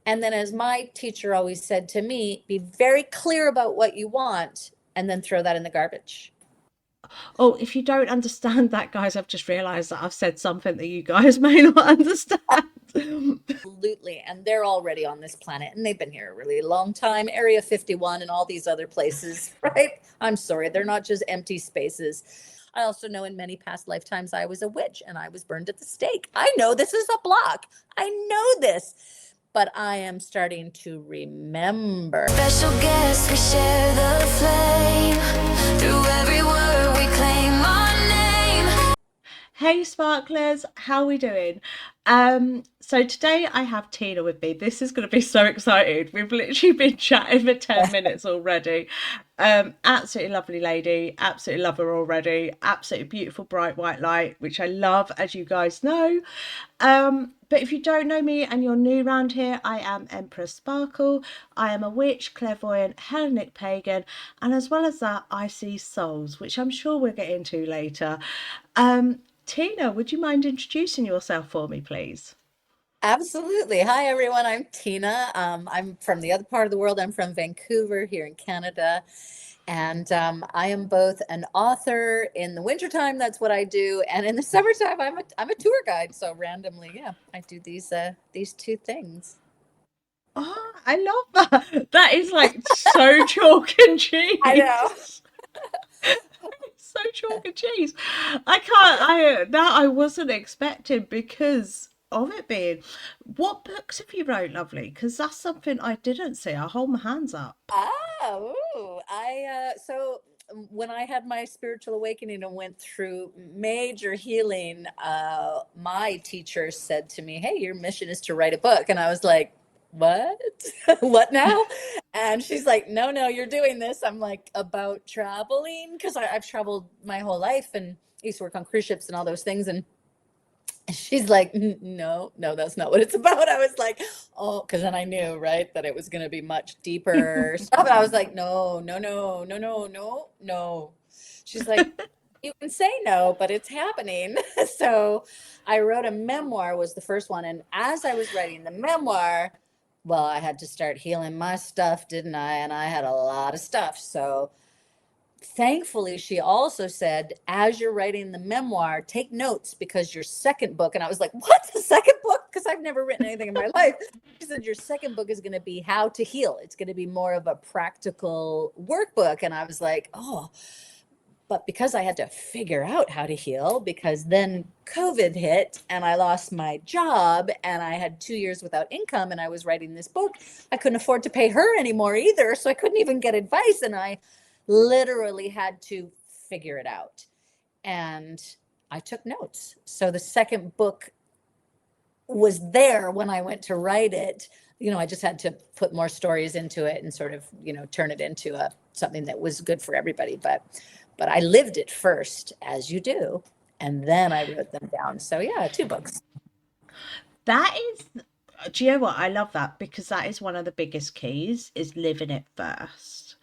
And then, as my teacher always said to me, be very clear about what you want and then throw that in the garbage. Oh, if you don't understand that, guys, I've just realised that I've said something that you guys may not understand. Absolutely. And they're already on this planet and they've been here a really long time. Area 51 and all these other places, right? I'm sorry, they're not just empty spaces. I also know in many past lifetimes I was a witch and I was burned at the stake. I know this is a block. I know this, but I am starting to remember. Special guest, we share the flame. Through every word we claim our name. Hey sparklers, how are we doing? So today I have Tina with me. This is going to be so exciting. We've literally been chatting for 10 minutes already. Absolutely lovely lady, absolutely love her already. Absolutely beautiful bright white light, which I love, as you guys know. But if you don't know me and you're new around here, I am Empress Sparkle. I am a witch, clairvoyant, Hellenic pagan, and as well as that, I see souls, which I'm sure we'll get into later. Tina, would you mind introducing yourself for me, please? Absolutely. Hi, everyone. I'm Tina. I'm from the other part of the world. I'm from Vancouver here in Canada. And I am both an author in the wintertime, that's what I do. And in the summertime, I'm a tour guide. So randomly, yeah, I do these two things. Oh, I love that. That is like so chalk and I know. cheese. So chalk and cheese. I can't. I that I wasn't expecting because of it being. What books have you wrote, lovely? Because that's something I didn't see. I hold my hands up. Ooh, so when I had my spiritual awakening and went through major healing, my teacher said to me, "Hey, your mission is to write a book," and I was like, "What? What now?" And she's like, "No, no, you're doing this." I'm like, "About traveling?" Because I've traveled my whole life and used to work on cruise ships and all those things, and she's like, No, no, that's not what it's about." I was like, oh, because then I knew, right, that it was going to be much deeper stuff. And I was like, no, no, no, no, no, no, no. She's like, you can say no, but it's happening. So I wrote a memoir, was the first one. And as I was writing the memoir, well, I had to start healing my stuff, didn't I? And I had a lot of stuff. So thankfully, she also said, as you're writing the memoir, take notes because your second book, and I was like, what, the second book? Because I've never written anything in my life. She said, your second book is going to be how to heal. It's going to be more of a practical workbook. And I was like, oh, but because I had to figure out how to heal, because then COVID hit and I lost my job and I had 2 years without income and I was writing this book, I couldn't afford to pay her anymore either. So I couldn't even get advice. And I literally had to figure it out. And I took notes. So the second book was there when I went to write it. I just had to put more stories into it and sort of, turn it into a something that was good for everybody. But I lived it first, as you do, and then I wrote them down. So yeah, two books. That is, do you know what? I love that because that is one of the biggest keys is living it first.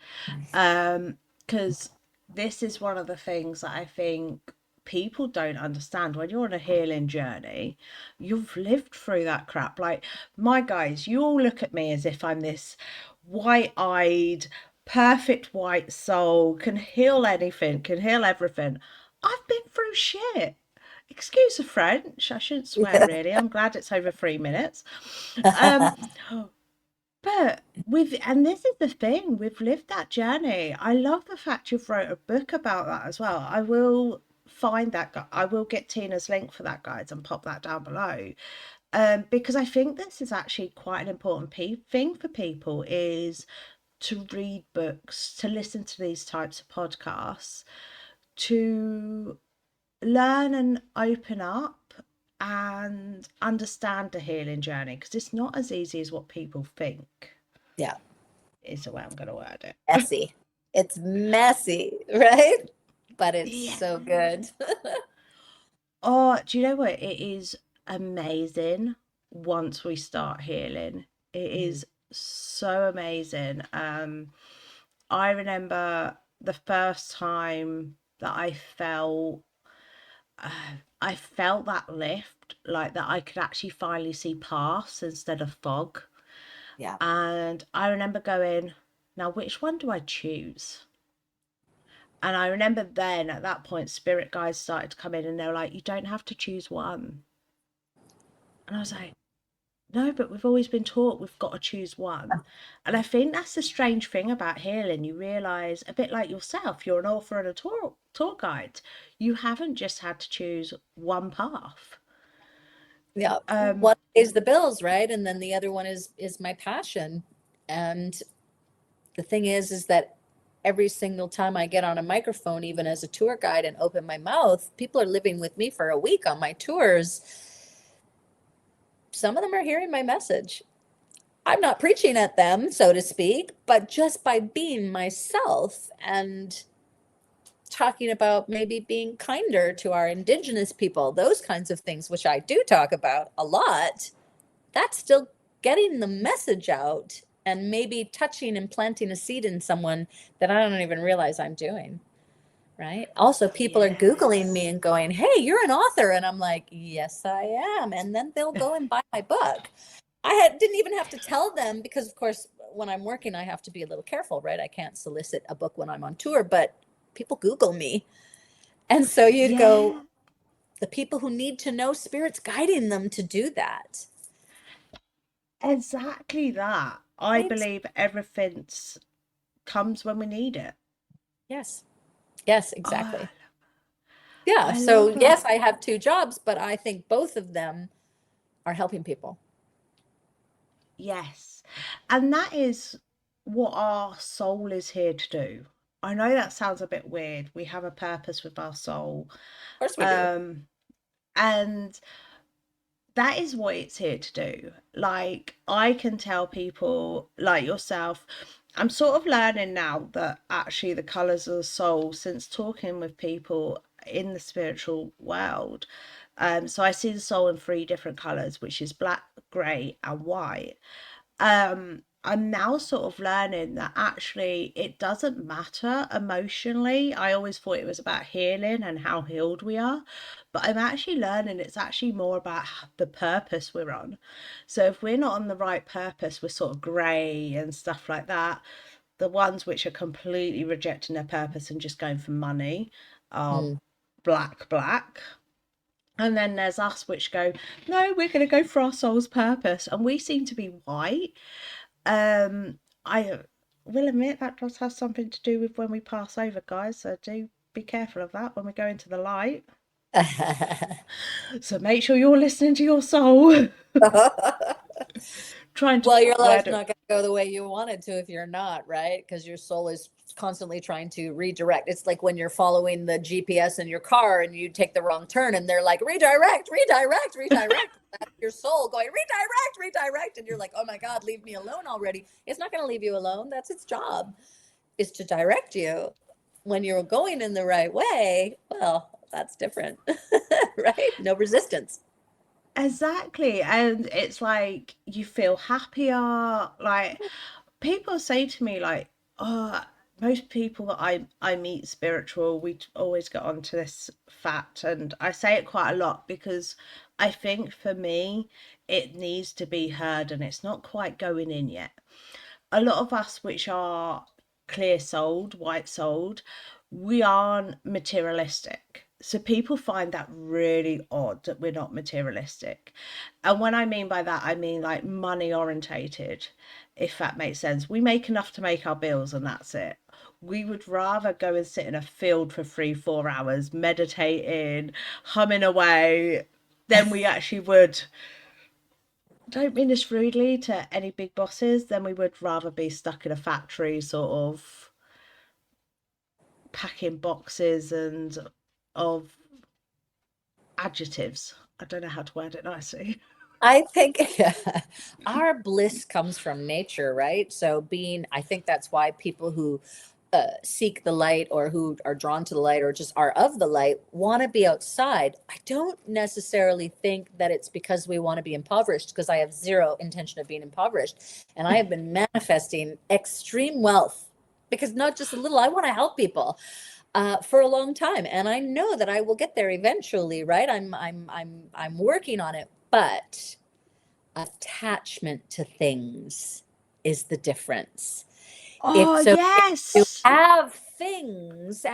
Because this is one of the things that I think people don't understand when you're on a healing journey. You've lived through that crap. Like, my guys, you all look at me as if I'm this white eyed, perfect white soul, can heal anything, can heal everything. I've been through shit. Excuse the French. I shouldn't swear Yeah. really. I'm glad it's over 3 minutes. Um, but and this is the thing, we've lived that journey. I love the fact you've wrote a book about that as well. I will find that. I will get Tina's link for that, guys, and pop that down below. Because I think this is actually quite an important thing for people is to read books, to listen to these types of podcasts, to learn and open up and understand the healing journey because it's not as easy as what people think Yeah, is the way I'm going to word it. messy. It's messy, right? But it's Yeah. so good. Oh, do you know what? It is amazing once we start healing. It Mhm. is so amazing. I remember the first time that I felt that lift, like that I could actually finally see paths instead of fog. Yeah. And I remember going, now which one do I choose? And I remember then at that point, spirit guides started to come in and they were like, you don't have to choose one. And I was like, no, but we've always been taught we've got to choose one. And I think that's the strange thing about healing. You realize, a bit like yourself, you're an author and a tour guide. You haven't just had to choose one path. Yeah. Um, One pays the bills, right? And then the other one is my passion. And the thing is that every single time I get on a microphone, even as a tour guide, and open my mouth, people are living with me for a week on my tours. Some of them are hearing my message. I'm not preaching at them, so to speak, but just by being myself and talking about maybe being kinder to our indigenous people, those kinds of things, which I do talk about a lot, that's still getting the message out and maybe touching and planting a seed in someone that I don't even realize I'm doing. Right. Also, people are Googling me yes. and going, "Hey, you're an author." And I'm like, "Yes, I am." And then they'll go and buy my book. Didn't even have to tell them because, of course, when I'm working, I have to be a little careful, right? I can't solicit a book when I'm on tour, but people Google me. And so you'd go, Yeah, the people who need to know, Spirit's guiding them to do that. exactly that. I Right? believe everything's comes when we need it. Yes. Yes, Oh, exactly. Yeah. I love So, that. yes, I have two jobs, but I think both of them are helping people. Yes. And that is what our soul is here to do. I know that sounds a bit weird. We have a purpose with our soul. Of course we do. Um, and that is what it's here to do. Like, I can tell people like yourself, I'm sort of learning now that actually the colors of the soul, since talking with people in the spiritual world. So I see the soul in three different colors, which is black, gray, and white. I'm now sort of learning that actually it doesn't matter emotionally. I always thought it was about healing and how healed we are, but I'm actually learning it's actually more about the purpose we're on. So if we're not on the right purpose, we're sort of grey and stuff like that. The ones which are completely rejecting their purpose and just going for money are Mm. black, black. And then there's us which go, no, we're going to go for our soul's purpose. And we seem to be white. I will admit that does have something to do with when we pass over, guys. So do be careful of that when we go into the light. So make sure you're listening to your soul. Trying to Well, your word life's it. not going to go the way you want it to if you're not, right? Because your soul is constantly trying to redirect. It's like when you're following the GPS in your car and you take the wrong turn and they're like, redirect, redirect, redirect. That's your soul going, redirect, redirect. And you're like, oh my God, leave me alone already. It's not going to leave you alone. That's its job, is to direct you. When you're going in the right way, well, that's different, right? No resistance. Exactly. And it's like you feel happier. Like people say to me, like, oh, most people that I meet spiritual, we always get onto this fact. And I say it quite a lot because I think for me, it needs to be heard and it's not quite going in yet. A lot of us which are clear souled, white souled, we aren't materialistic. So people find that really odd that we're not materialistic. And when I mean by that, I mean like money orientated, if that makes sense. We make enough to make our bills and that's it. We would rather go and sit in a field for 3, 4 hours, meditating, humming away, than we actually would, don't mean this rudely to any big bosses, then we would rather be stuck in a factory sort of packing boxes and of adjectives. I don't know how to word it nicely. I think our bliss comes from nature, right? So I think that's why people who seek the light or who are drawn to the light or just are of the light want to be outside. I don't necessarily think that it's because we want to be impoverished, because I have zero intention of being impoverished. And I have been manifesting extreme wealth because not just a little, I want to help people for a long time, and I know that I will get there eventually. Right? I'm working on it, but attachment to things. is the difference. Oh, It's okay to yes. have things,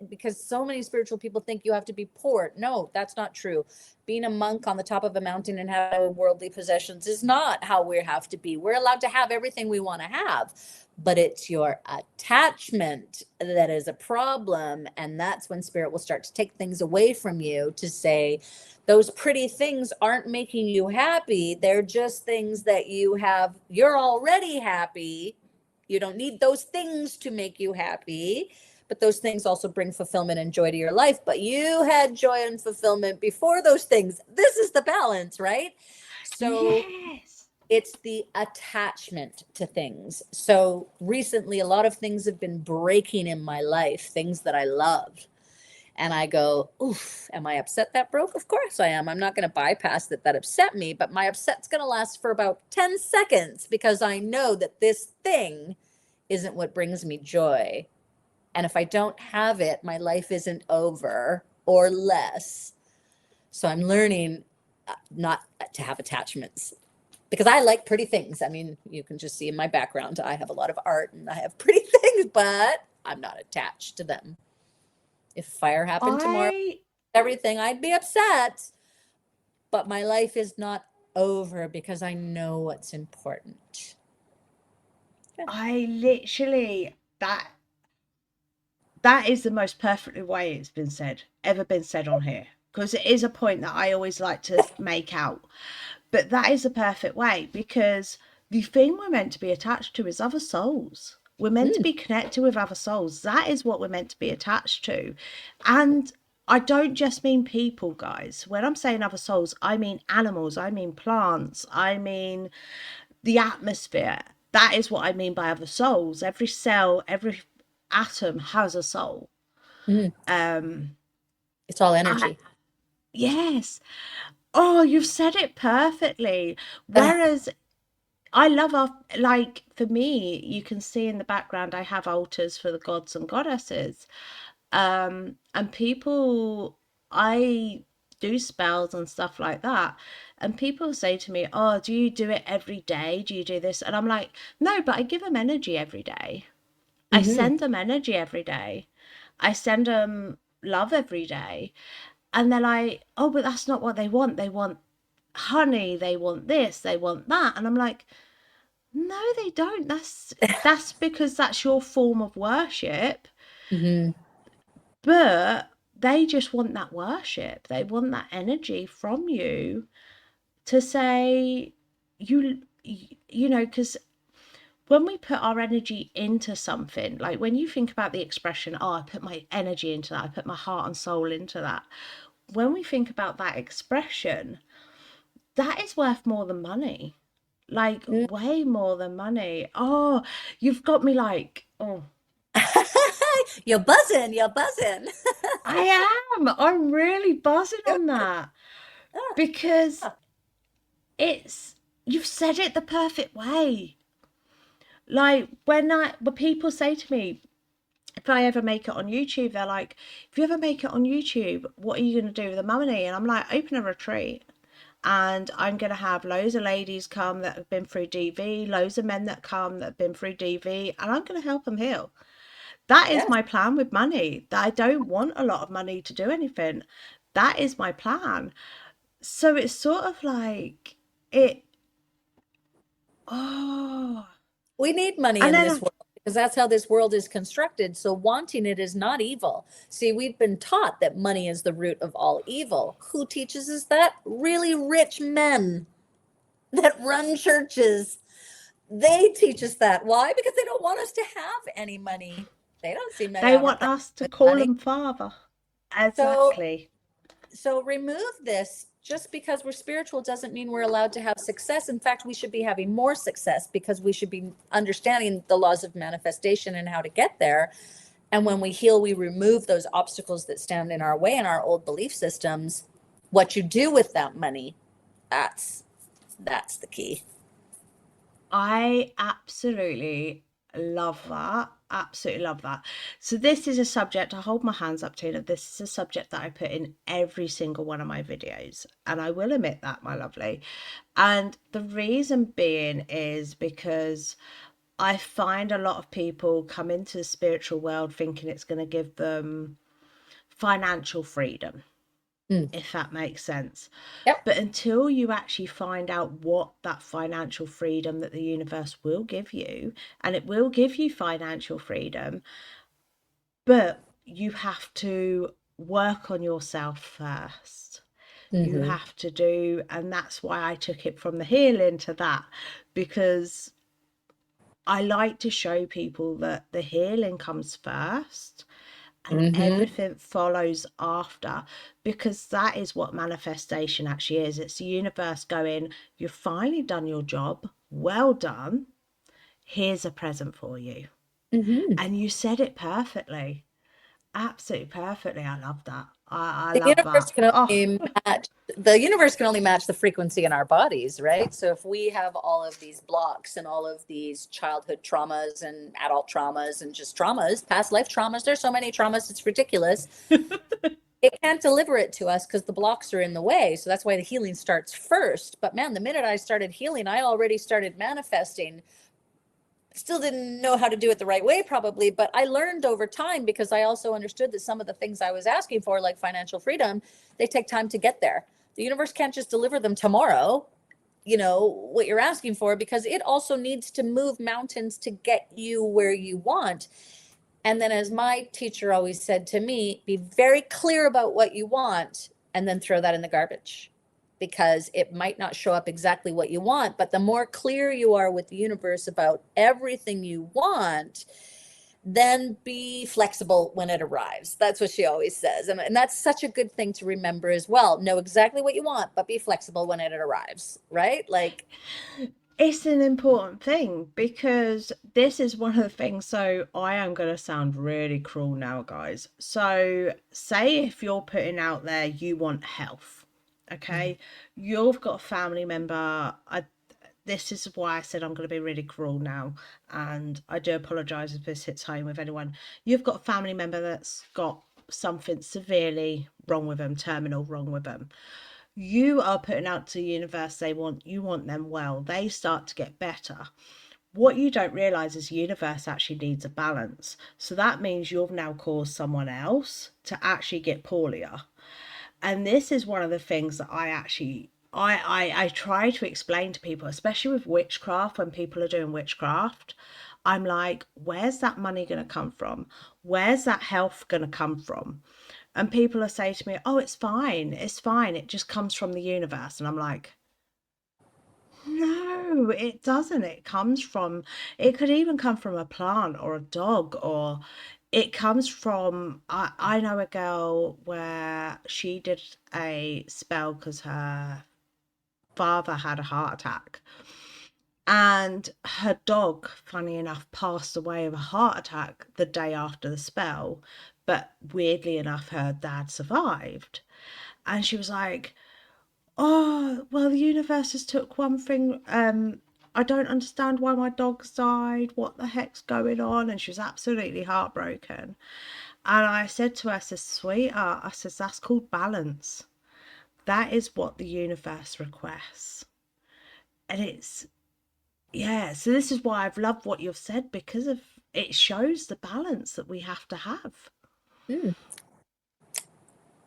because so many spiritual people think you have to be poor. No, that's not true. Being a monk on the top of a mountain and having no worldly possessions is not how we have to be. We're allowed to have everything we want to have, but it's your attachment that is a problem. And that's when spirit will start to take things away from you to say, those pretty things aren't making you happy. They're just things that you have. You're already happy. You don't need those things to make you happy, but those things also bring fulfillment and joy to your life. But you had joy and fulfillment before those things. This is the balance, right? So Yes. it's the attachment to things. So recently, a lot of things have been breaking in my life, things that I love. And I go, oof, am I upset that broke? Of course I am. I'm not going to bypass that upset me, but my upset's going to last for about 10 seconds because I know that this thing isn't what brings me joy. And if I don't have it, my life isn't over or less. So I'm learning not to have attachments because I like pretty things. I mean, you can just see in my background, I have a lot of art and I have pretty things, but I'm not attached to them. If fire happened tomorrow, I everything, I'd be upset, but my life is not over because I know what's important. I literally that is the most perfectly way it's been said, ever been said on here. Because it is a point that I always like to make out. But that is a perfect way because the thing we're meant to be attached to is other souls. We're meant to be connected with other souls. That is what we're meant to be attached to. And I don't just mean people, guys. When I'm saying other souls, I mean animals, I mean plants, I mean the atmosphere. That is what I mean by other souls. Every cell, every atom has a soul. Mm, Um, it's all I, energy. yes. Oh, you've said it perfectly. Whereas I love our, like, for me, you can see in the background, I have altars for the gods and goddesses. And people, I do spells and stuff like that. And people say to me, oh, do you do it every day? Do you do this? And I'm like, no, but I give them energy every day. I Mm-hmm. send them energy every day. I send them love every day. And they're like, oh, but that's not what they want. They want honey, they want this, they want that. And I'm like, no, they don't. That's because that's your form of worship. Mm-hmm. But they just want that worship. They want that energy from you to say you know, because when we put our energy into something, like when you think about the expression, oh, I put my energy into that, I put my heart and soul into that. When we think about that expression, that is worth more than money. Like way more than money. Oh, you've got me like, oh, You're buzzing. You're buzzing. I am. I'm really buzzing on that because it's, you've said it the perfect way. Like when people say to me, if I ever make it on YouTube, they're like, if you ever make it on YouTube, what are you going to do with the money? And I'm like, open a retreat. And I'm going to have loads of ladies come that have been through DV, loads of men that come that have been through DV, and I'm going to help them heal. That is Yes. my plan with money. That I don't want a lot of money to do anything. That is my plan. So it's sort of like it. Oh, We need money and in then this world because that's how this world is constructed. So wanting it is not evil. See, we've been taught that money is the root of all evil. Who teaches us that? Really rich men that run churches. They teach us that. Why? Because they don't want us to have any money. They don't see men they want advertising us to with call money. them father. So Exactly. so remove this. Just because we're spiritual doesn't mean we're allowed to have success. In fact, we should be having more success because we should be understanding the laws of manifestation and how to get there. And when we heal, we remove those obstacles that stand in our way in our old belief systems. What you do with that money, that's the key. I absolutely love that. absolutely love that. So this is a subject, I hold my hands up, Tina. This is a subject that I put in every single one of my videos. And I will admit that, my lovely. And the reason being is because I find a lot of people come into the spiritual world thinking it's going to give them financial freedom, Mm. if that makes sense. Yep. But until you actually find out what that financial freedom that the universe will give you, and it will give you financial freedom, but you have to work on yourself first. You Mm-hmm. have to do, and that's why I took it from the healing to that, because I like to show people that the healing comes first and Mm-hmm. everything follows after, because that is what manifestation actually is. It's the universe going, you've finally done your job, well done, here's a present for you. Mm-hmm. And you said it perfectly, absolutely perfectly. I love that. I The love that. universe can Oh, only match the universe can only match the frequency in our bodies, right? So if we have all of these blocks and all of these childhood traumas and adult traumas and just traumas, past life traumas, there's so many traumas, it's ridiculous. It can't deliver it to us because the blocks are in the way. So that's why the healing starts first. But man, the minute I started healing, I already started manifesting. Still didn't know how to do it the right way, probably, but I learned over time because I also understood that some of the things I was asking for, like financial freedom, they take time to get there. The universe can't just deliver them tomorrow, what you're asking for, because it also needs to move mountains to get you where you want. And then, as my teacher always said to me, be very clear about what you want and then throw that in the garbage, because it might not show up exactly what you want. But the more clear you are with the universe about everything you want, then be flexible when it arrives. That's what she always says. And that's such a good thing to remember as well. Know exactly what you want, but be flexible when it arrives, right? Like, it's an important thing, because this is one of the things. So I am going to sound really cruel now, guys. So say if you're putting out there you want health, okay, you've got a family member. This is why I said I'm going to be really cruel now, and I do apologize if this hits home with anyone. You've got a family member that's got something severely wrong with them, terminal wrong with them. You are putting out to the universe, you want them well, they start to get better. What you don't realize is the universe actually needs a balance. So that means you've now caused someone else to actually get poorlier. And this is one of the things that I try to explain to people, especially with witchcraft. When people are doing witchcraft, I'm like, where's that money going to come from? Where's that health going to come from? And people are saying to me, oh, it's fine, it just comes from the universe. And I'm like, no, it doesn't. It could even come from a plant or a dog, or it comes from, I know a girl where she did a spell because her father had a heart attack. And her dog, funny enough, passed away of a heart attack the day after the spell. But weirdly enough, her dad survived. And she was like, oh, well, the universe has took one thing. I don't understand why my dog's died. What the heck's going on? And she was absolutely heartbroken. And I said to her, I said, sweetheart, I said, that's called balance. That is what the universe requests. And yeah, so this is why I've loved what you've said, because of it shows the balance that we have to have.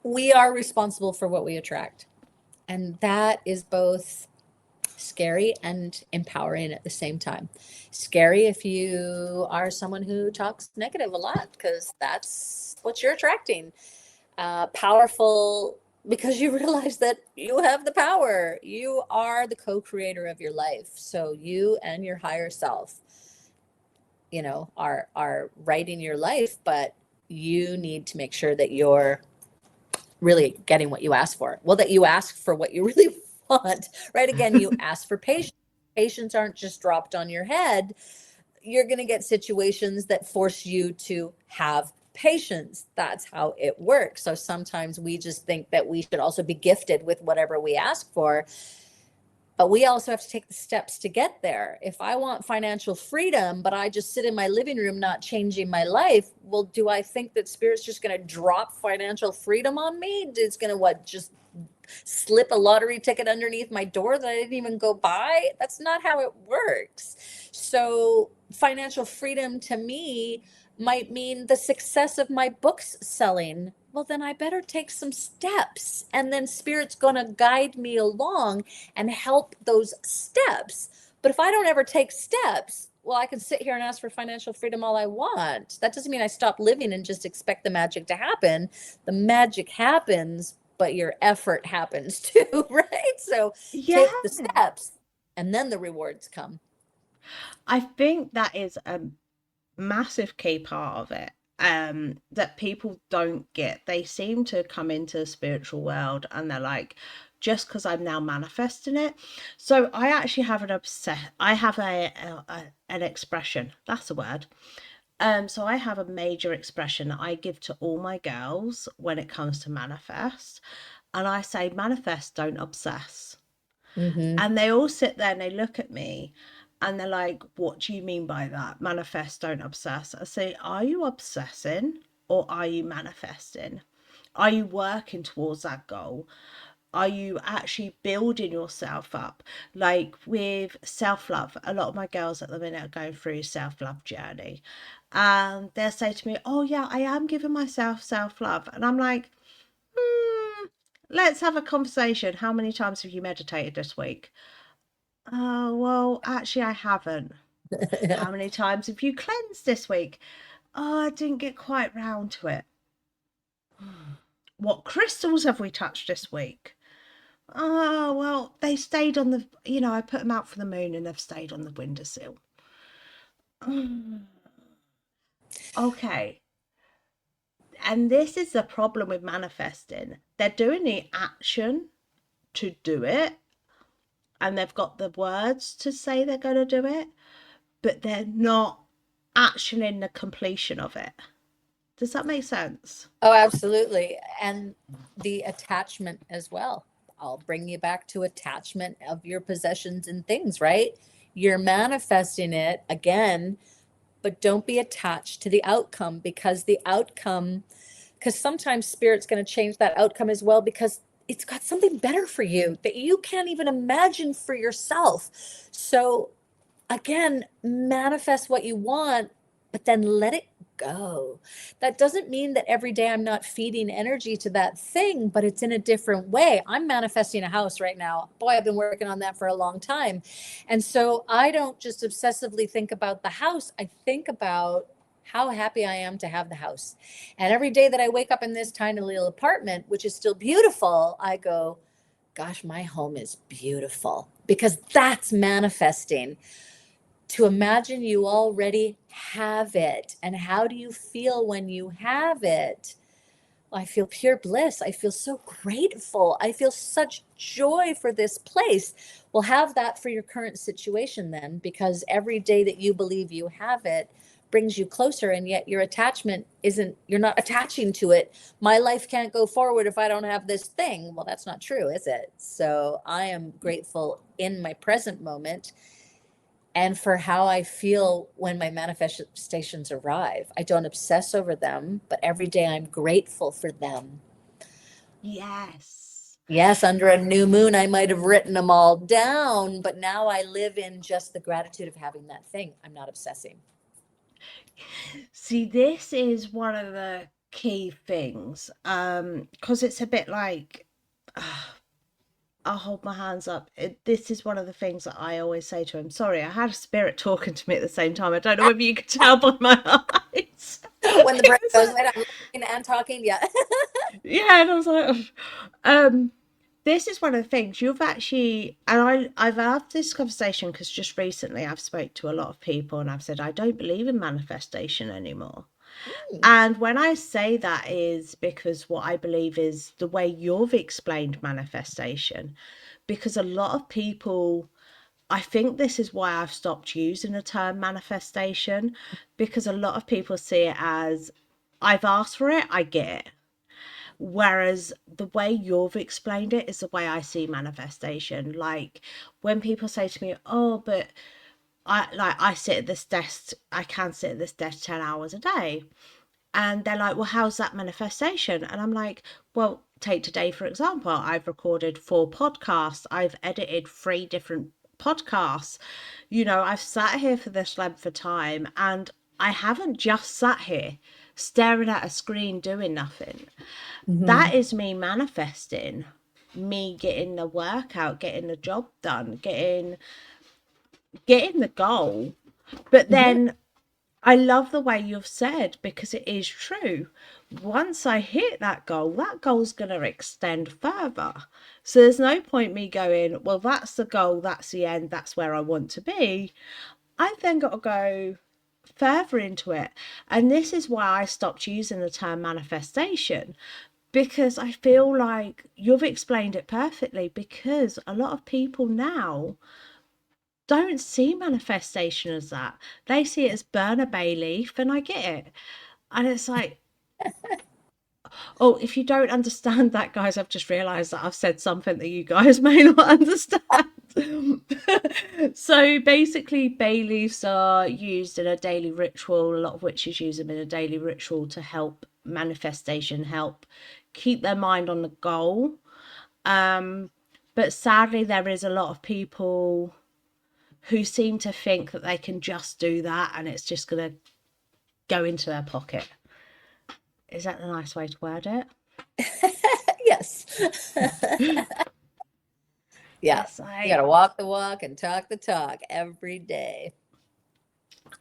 we are responsible for what we attract. And that is both scary and empowering at the same time. Scary if you are someone who talks negative a lot, because that's what you're attracting. Powerful because you realize that you have the power. You are the co-creator of your life. So you and your higher self, are writing your life, but you need to make sure that you're really getting what you ask for. Well, that you ask for what you really want, right? Again, you ask for patience. Patients aren't just dropped on your head. You're going to get situations that force you to have patience. That's how it works. So sometimes we just think that we should also be gifted with whatever we ask for. But we also have to take the steps to get there. If I want financial freedom, but I just sit in my living room not changing my life, well, do I think that spirit's just going to drop financial freedom on me? It's going to what, just slip a lottery ticket underneath my door that I didn't even go buy? That's not how it works. So financial freedom to me might mean the success of my books selling. Well, then I better take some steps, and then spirit's going to guide me along and help those steps. But if I don't ever take steps, well, I can sit here and ask for financial freedom all I want. That doesn't mean I stop living and just expect the magic to happen. The magic happens, but your effort happens too, right? So Yeah, take the steps and then the rewards come. I think that is a massive key part of it, that people don't get. They seem to come into the spiritual world and they're like, just because I'm now manifesting it. So I actually have I have an expression, that's a word. So I have a major expression that I give to all my girls when it comes to manifest, and I say, manifest, don't obsess. Mm-hmm. And they all sit there and they look at me and they're like, what do you mean by that? Manifest, don't obsess. I say, are you obsessing or are you manifesting? Are you working towards that goal? Are you actually building yourself up? Like with self-love, a lot of my girls at the minute are going through self-love journey. And they'll say to me, oh yeah, I am giving myself self-love. And I'm like, let's have a conversation. How many times have you meditated this week? Oh, well, actually, I haven't. How many times have you cleansed this week? Oh, I didn't get quite round to it. What crystals have we touched this week? Oh, well, they stayed on the, I put them out for the moon and they've stayed on the windowsill. Okay. And this is the problem with manifesting. They're doing the action to do it, and they've got the words to say they're going to do it, but they're not actioning the completion of it. Does that make sense? Oh, absolutely. And the attachment as well. I'll bring you back to attachment of your possessions and things, right? You're manifesting it again, but don't be attached to the outcome, because sometimes spirit's going to change that outcome as well, because it's got something better for you that you can't even imagine for yourself. So again, manifest what you want, but then let it go. That doesn't mean that every day I'm not feeding energy to that thing, but it's in a different way. I'm manifesting a house right now. Boy, I've been working on that for a long time. And so I don't just obsessively think about the house, I think about how happy I am to have the house. And every day that I wake up in this tiny little apartment, which is still beautiful, I go, gosh, my home is beautiful, because that's manifesting. To imagine you already have it. And how do you feel when you have it? I feel pure bliss. I feel so grateful. I feel such joy for this place. Well, have that for your current situation then, because every day that you believe you have it brings you closer, and yet your attachment isn't, you're not attaching to it. My life can't go forward if I don't have this thing. Well, that's not true, is it? So I am grateful in my present moment and for how I feel when my manifestations arrive. I don't obsess over them, but every day I'm grateful for them. Yes. Yes, under a new moon, I might have written them all down, but now I live in just the gratitude of having that thing. I'm not obsessing. See, this is one of the key things, because it's a bit like, I'll hold my hands up. This is one of the things that I always say to him. Sorry, I had a spirit talking to me at the same time. I don't know whether you could tell by my eyes. When the brain It was goes, like, wait, I'm listening and talking. Yeah. yeah, and I was like, um, this is one of the things you've actually, and I've had this conversation because just recently I've spoke to a lot of people and I've said I don't believe in manifestation anymore. And when I say that is because what I believe is the way you've explained manifestation, because a lot of people, I think this is why I've stopped using the term manifestation, because a lot of people see it as I've asked for it, I get it. Whereas the way you've explained it is the way I see manifestation. Like when people say to me, "Oh, but I sit at this desk, I can sit at this desk 10 hours a day." And they're like, "Well, how's that manifestation?" And I'm like, "Well, take today, for example. I've recorded 4 podcasts, I've edited 3 different podcasts. I've sat here for this length of time and I haven't just sat here staring at a screen doing nothing. Hmm. That is me manifesting, me getting the work out, getting the job done, getting the goal. But Hmm. then I love the way you've said, because it is true. Once I hit that goal's going to extend further. So there's no point me going, well, that's the goal, that's the end, that's where I want to be. I've then got to go further into it. And this is why I stopped using the term manifestation, because I feel like you've explained it perfectly. Because a lot of people now don't see manifestation as that. They see it as burn a bay leaf, and I get it. And it's like, oh, if you don't understand that, guys, I've just realized that I've said something that you guys may not understand. So basically, bay leaves are used in a daily ritual. A lot of witches use them in a daily ritual to help manifestation, help keep their mind on the goal. Um, but sadly, there is a lot of people who seem to think that they can just do that and it's just going to go into their pocket. Is that the nice way to word it? Yes. Yeah. It's You got like, to walk the walk and talk the talk every day.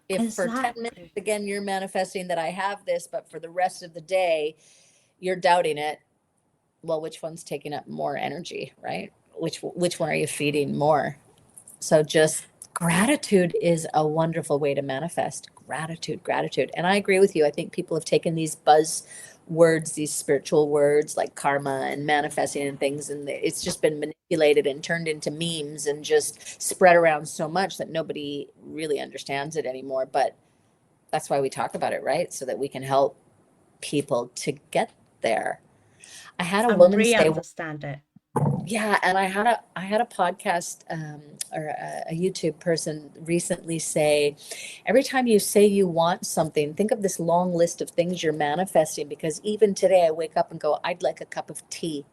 If for 10 minutes, exactly. again, you're manifesting that I have this, but for the rest of the day, you're doubting it, well, which one's taking up more energy, right? Which one are you feeding more? So just gratitude is a wonderful way to manifest. Gratitude, gratitude. And I agree with you. I think people have taken these buzz words, these spiritual words like karma and manifesting and things, and it's just been manipulated and turned into memes and just spread around so much that nobody really understands it anymore. But that's why we talk about it, right? So that we can help people to get there. I had a And woman re say, understand it. yeah, and I had a podcast, or a YouTube person recently say, every time you say you want something, think of this long list of things you're manifesting. Because even today, I wake up and go, I'd like a cup of tea.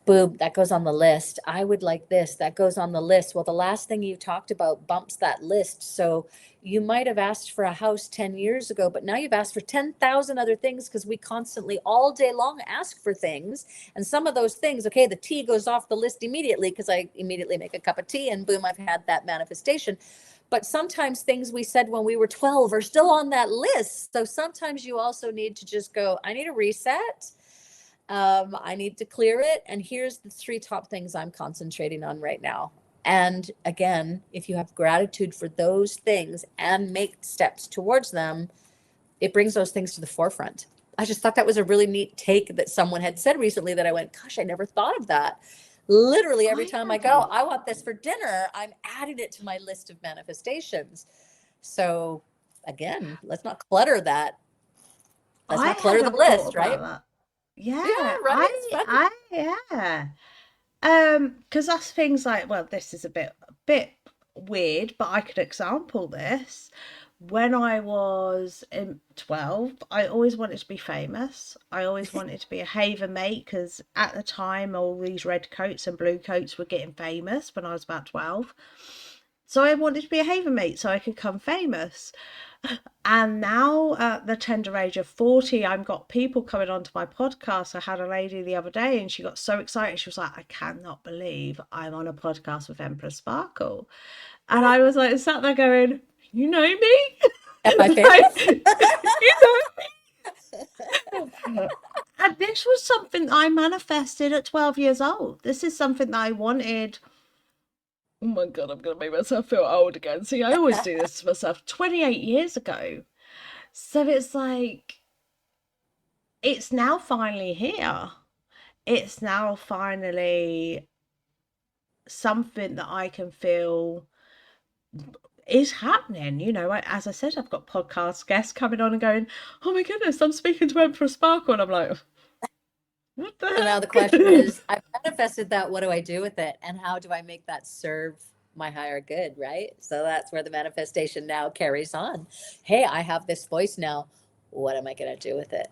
Boom, that goes on the list. I would like this, that goes on the list. Well, the last thing you talked about bumps that list. So you might have asked for a house 10 years ago, but now you've asked for 10,000 other things, because we constantly all day long ask for things. And some of those things, okay, the tea goes off the list immediately because I immediately make a cup of tea and boom, I've had that manifestation. But sometimes things we said when we were 12 are still on that list. So sometimes you also need to just go, I need a reset. I need to clear it. And here's the 3 top things I'm concentrating on right now. And again, if you have gratitude for those things and make steps towards them, it brings those things to the forefront. I just thought that was a really neat take that someone had said recently that I went, gosh, I never thought of that. Literally, every I time I go, hadn't. I want this for dinner, I'm adding it to my list of manifestations. So again, let's not clutter that. Let's I not clutter the hadn't thought list, about right? that. Yeah, Yeah, right. It's funny. yeah. Because that's things like, well, this is a bit weird, but I could example this. When I was in 12, I always wanted to be famous. I always wanted to be a haven mate, because at the time all these red coats and blue coats were getting famous when I was about 12. So I wanted to be a haven mate so I could become famous. And now at the tender age of 40, I've got people coming onto my podcast. I had a lady the other day and she got so excited. She was like, I cannot believe I'm on a podcast with Empress Sparkle. And I was like, sat there going, you know me? Am I Like, famous? you know me? And this was something I manifested at 12 years old. This is something that I wanted. Oh my God, I'm going to make myself feel old again. See, I always do this to myself 28 years ago. So it's like, it's now finally here. It's now finally something that I can feel is happening. As I said, I've got podcast guests coming on and going, oh my goodness, I'm speaking to Empress Sparkle. And I'm like, What the So now the heck? question is, I've manifested that. What do I do with it? And how do I make that serve my higher good? Right. So that's where the manifestation now carries on. Hey, I have this voice now. What am I going to do with it?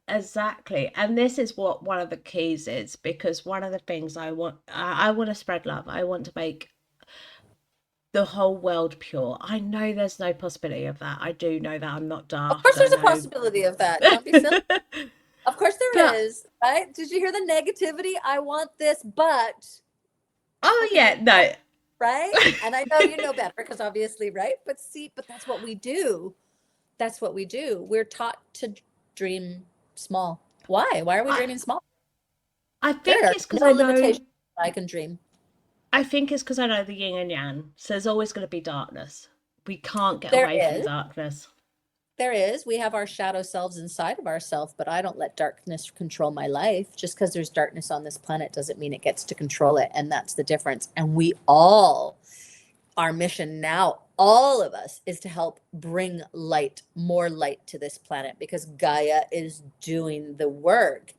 Exactly. And this is what one of the keys is, because one of the things I want to spread love. I want to make the whole world pure. I know there's no possibility of that. I do know that. I'm not Of course, daft. I there's a know. possibility of that. Don't be silly. Of course, there But is. Right. Did you hear the negativity? I want this, but oh okay, yeah, no. right? And I know you know better because obviously, right? But see, but that's what we do. That's what we do. We're taught to dream small. Why? Why are we I dreaming small? I There think are it's because no I know. limitations. I can dream. I think it's because I know the yin and yang. So there's always going to be darkness. We can't get There away from is. darkness. There is. We have our shadow selves inside of ourselves, but I don't let darkness control my life. Just because there's darkness on this planet doesn't mean it gets to control it. And that's the difference. And we all, our mission now, all of us, is to help bring light, more light to this planet because Gaia is doing the work.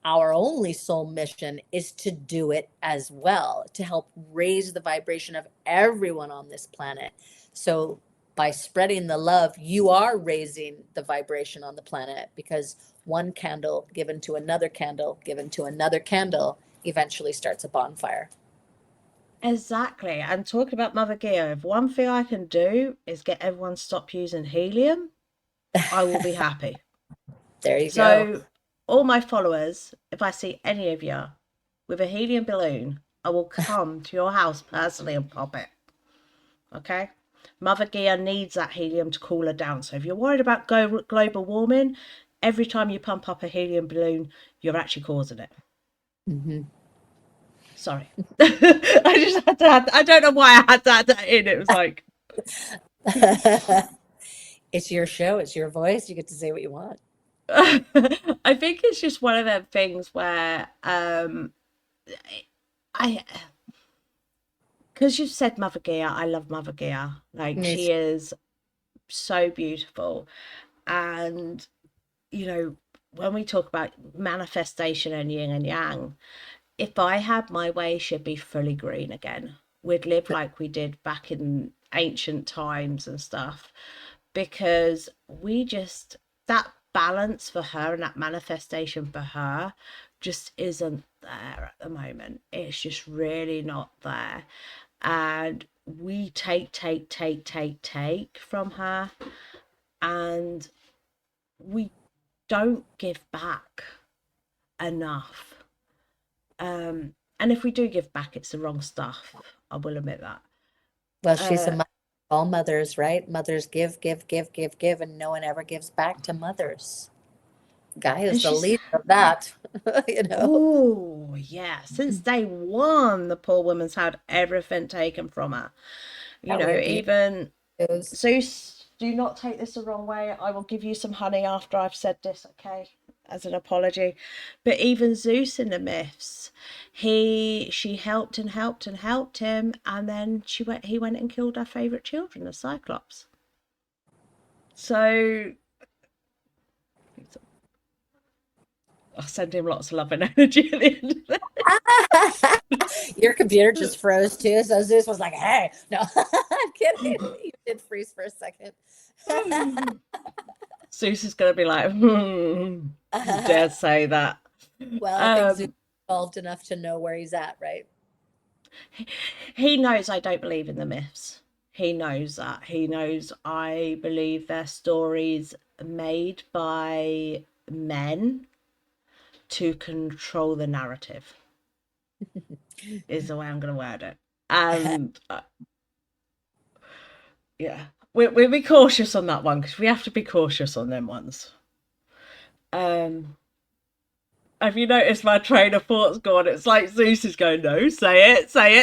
Our only soul mission is to do it as well, to help raise the vibration of everyone on this planet. So by spreading the love, you are raising the vibration on the planet because one candle given to another candle, given to another candle, eventually starts a bonfire. Exactly. And talking about Mother Gaia, if one thing I can do is get everyone to stop using helium, I will be happy. There you go. So, all my followers, if I see any of you with a helium balloon, I will come to your house personally and pop it. Okay? Mother Gaia needs that helium to cool her down. So, if you're worried about global warming, every time you pump up a helium balloon, you're actually causing it. Mm-hmm. Sorry. I just had to I don't know why I had to add that in. It was like, It's your show, it's your voice. You get to say what you want. I think it's just one of them things where I because you've said Mother Gaia, I love Mother Gaia. Like Me she is so beautiful. And when we talk about manifestation and yin and yang, if I had my way, she'd be fully green again. We'd live like we did back in ancient times and stuff, because that balance for her and that manifestation for her just isn't there at the moment. It's just really not there. And we take from her, and we don't give back enough. And if we do give back, it's the wrong stuff. I will admit that. Well, she's a Uh, mother of all mothers, right? Mothers give, give, give, give, give, and no one ever gives back to mothers. Guy and is the she's, leader of that, you know. oh, yeah, since day one, the poor woman's had everything taken from her. That we abuse. Even Zeus, do not take this the wrong way. I will give you some honey after I've said this, okay? As an apology. But even Zeus in the myths, she helped and helped and helped him, and then he went and killed her favorite children, the Cyclops. So I'll send him lots of love and energy at the end of it. Your computer just froze too. So Zeus was like, hey, no, I'm kidding. You did freeze for a second. Zeus is going to be like, you dare say that. Well, I think Zeus Um, is evolved enough to know where he's at, right? he knows I don't believe in the myths. He knows that. He knows I believe they're stories made by men to control the narrative, is the way I'm going to word it. And yeah, we'll be cautious on that one, because we have to be cautious on them ones. Have you noticed my train of thought's gone? It's like Zeus is going, no, say it, say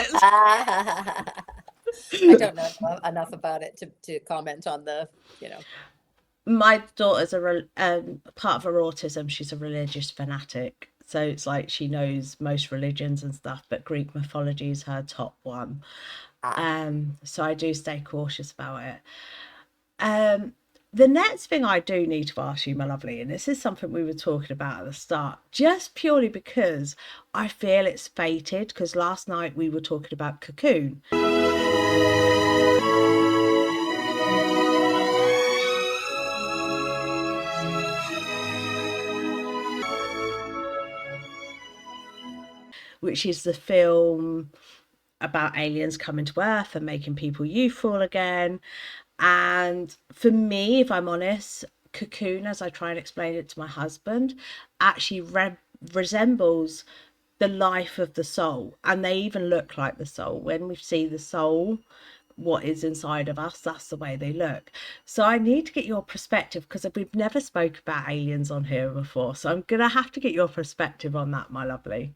I it. don't know enough about it to comment on the, you know. My daughter's part of her autism. She's a religious fanatic, so it's like she knows most religions and stuff, but Greek mythology is her top one. Ah. So I do stay cautious about it. The next thing I do need to ask you, my lovely, and this is something we were talking about at the start, just purely because I feel it's fated, because last night we were talking about cocoon. Which is the film about aliens coming to Earth and making people youthful again. And for me, if I'm honest, Cocoon, as I try and explain it to my husband, actually resembles the life of the soul. And they even look like the soul. When we see the soul, what is inside of us, that's the way they look. So I need to get your perspective, because we've never spoke about aliens on here before. So I'm going to have to get your perspective on that, my lovely.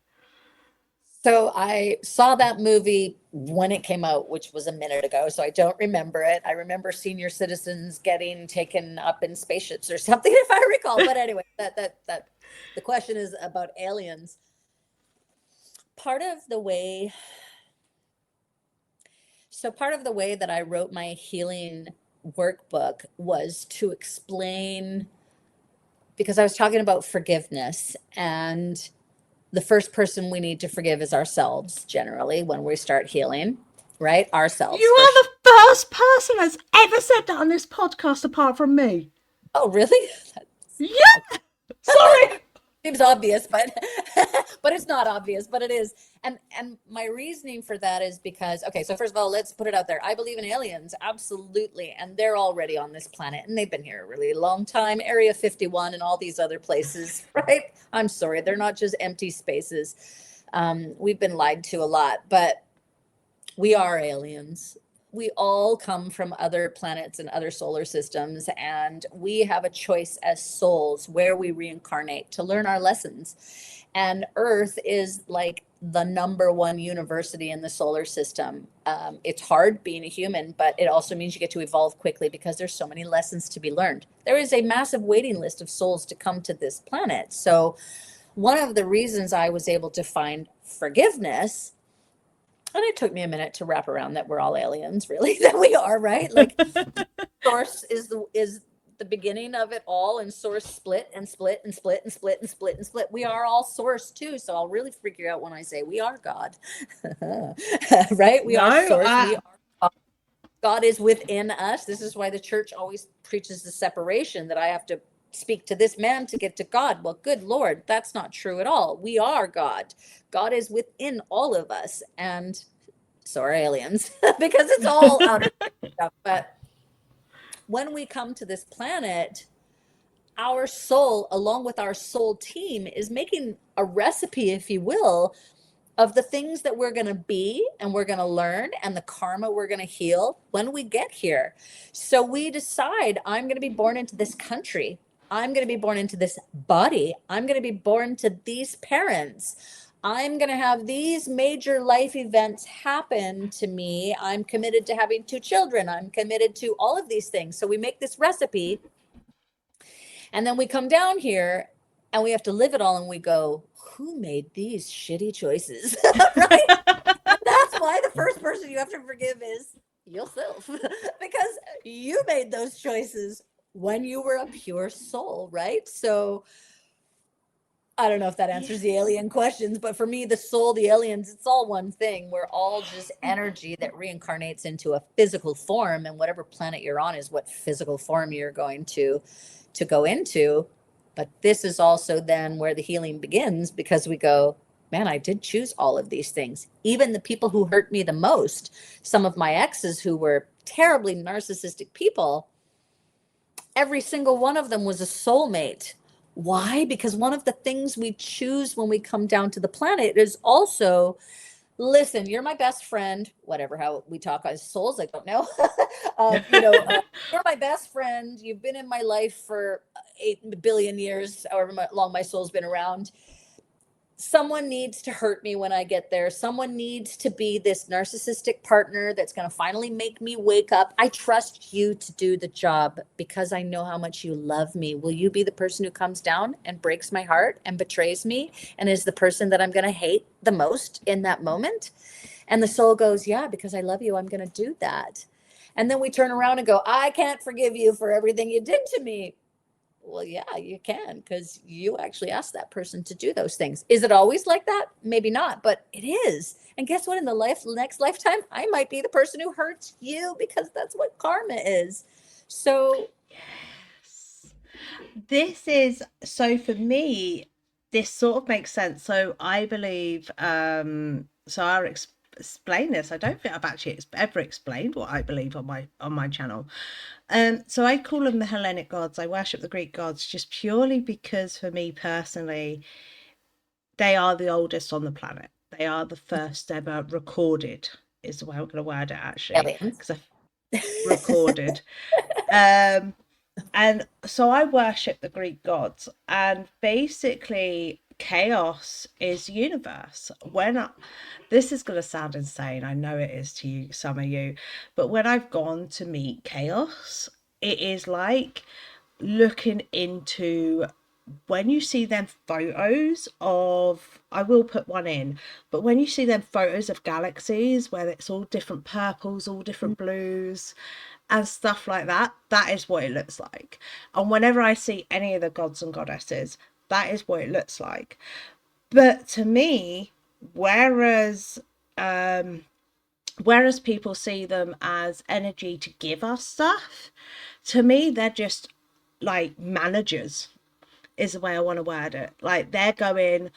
So I saw that movie when it came out, which was a minute ago, so I don't remember it. I remember senior citizens getting taken up in spaceships or something, if I recall. But anyway, that the question is about aliens. Part of the way part of the way that I wrote my healing workbook was to explain, because I was talking about forgiveness, and the first person we need to forgive is ourselves, generally, when we start healing, right? Ourselves. You are the first person that's ever said that on this podcast apart from me. Oh, really? Yeah. Sorry. Seems obvious, but but it's not obvious, but it is. And my reasoning for that is because, okay, so first of all, let's put it out there. I believe in aliens, absolutely, and they're already on this planet, and they've been here a really long time. Area 51 and all these other places, right? I'm sorry, they're not just empty spaces. We've been lied to a lot, but we are aliens. We all come from other planets and other solar systems, and we have a choice as souls where we reincarnate to learn our lessons. And Earth is like the number one university in the solar system. It's hard being a human, but it also means you get to evolve quickly because there's so many lessons to be learned. There is a massive waiting list of souls to come to this planet. So one of the reasons I was able to find forgiveness, and it took me a minute to wrap around that we're all aliens, really, that we are, right? Like source is the beginning of it all, and source split and split and split and split and split and split. We are all source too. So I'll really freak you out when I say we are God. Right? We are source. We are God. God is within us. This is why the church always preaches the separation, that I have to speak to this man to get to God. Well, good Lord, that's not true at all. We are God. God is within all of us, and so are aliens, because it's all outer stuff. But when we come to this planet, our soul, along with our soul team, is making a recipe, if you will, of the things that we're going to be and we're going to learn, and the karma we're going to heal when we get here. So we decide, I'm going to be born into this country. I'm going to be born into this body. I'm going to be born to these parents. I'm going to have these major life events happen to me. I'm committed to having 2 children. I'm committed to all of these things. So we make this recipe, and then we come down here and we have to live it all, and we go, who made these shitty choices? Right? That's why the first person you have to forgive is yourself, because you made those choices when you were a pure soul, right? So I don't know if that answers the alien questions, but for me, the soul, the aliens, it's all one thing. We're all just energy that reincarnates into a physical form, and whatever planet you're on is what physical form you're going to go into. But this is also then where the healing begins, because we go, man, I did choose all of these things. Even the people who hurt me the most, some of my exes who were terribly narcissistic people, every single one of them was a soulmate. Why? Because one of the things we choose when we come down to the planet is also, listen, you're my best friend, whatever, how we talk as souls, I don't know. You're my best friend. You've been in my life for 8 billion years, however long my soul's been around. Someone needs to hurt me when I get there. Someone needs to be this narcissistic partner that's going to finally make me wake up. I trust you to do the job because I know how much you love me. Will you be the person who comes down and breaks my heart and betrays me and is the person that I'm going to hate the most in that moment? And the soul goes, yeah, because I love you, I'm going to do that. And then we turn around and go, I can't forgive you for everything you did to me. Well, yeah, you can, because you actually asked that person to do those things. Is it always like that? Maybe not, but it is. And guess what? In the next lifetime, I might be the person who hurts you, because that's what karma is. So Yes. This is so for me, this sort of makes sense. So I believe, so I'll explain this. I don't think I've actually ever explained what I believe on my channel. So I call them the Hellenic gods. I worship the Greek gods just purely because for me personally, they are the oldest on the planet. They are the first ever recorded, is the way I'm going to word it actually, aliens. because I recorded. Um, and so I worship the Greek gods, and basically chaos is universe. This is going to sound insane, I know it is to you, some of you, but when I've gone to meet chaos, it is like looking into, when you see them photos of, I will put one in, but when you see them photos of galaxies where it's all different purples, all different blues and stuff like that, that is what it looks like. And whenever I see any of the gods and goddesses, that is what it looks like. But to me, whereas whereas people see them as energy to give us stuff, to me they're just like managers, is the way I want to word it. Like they're going,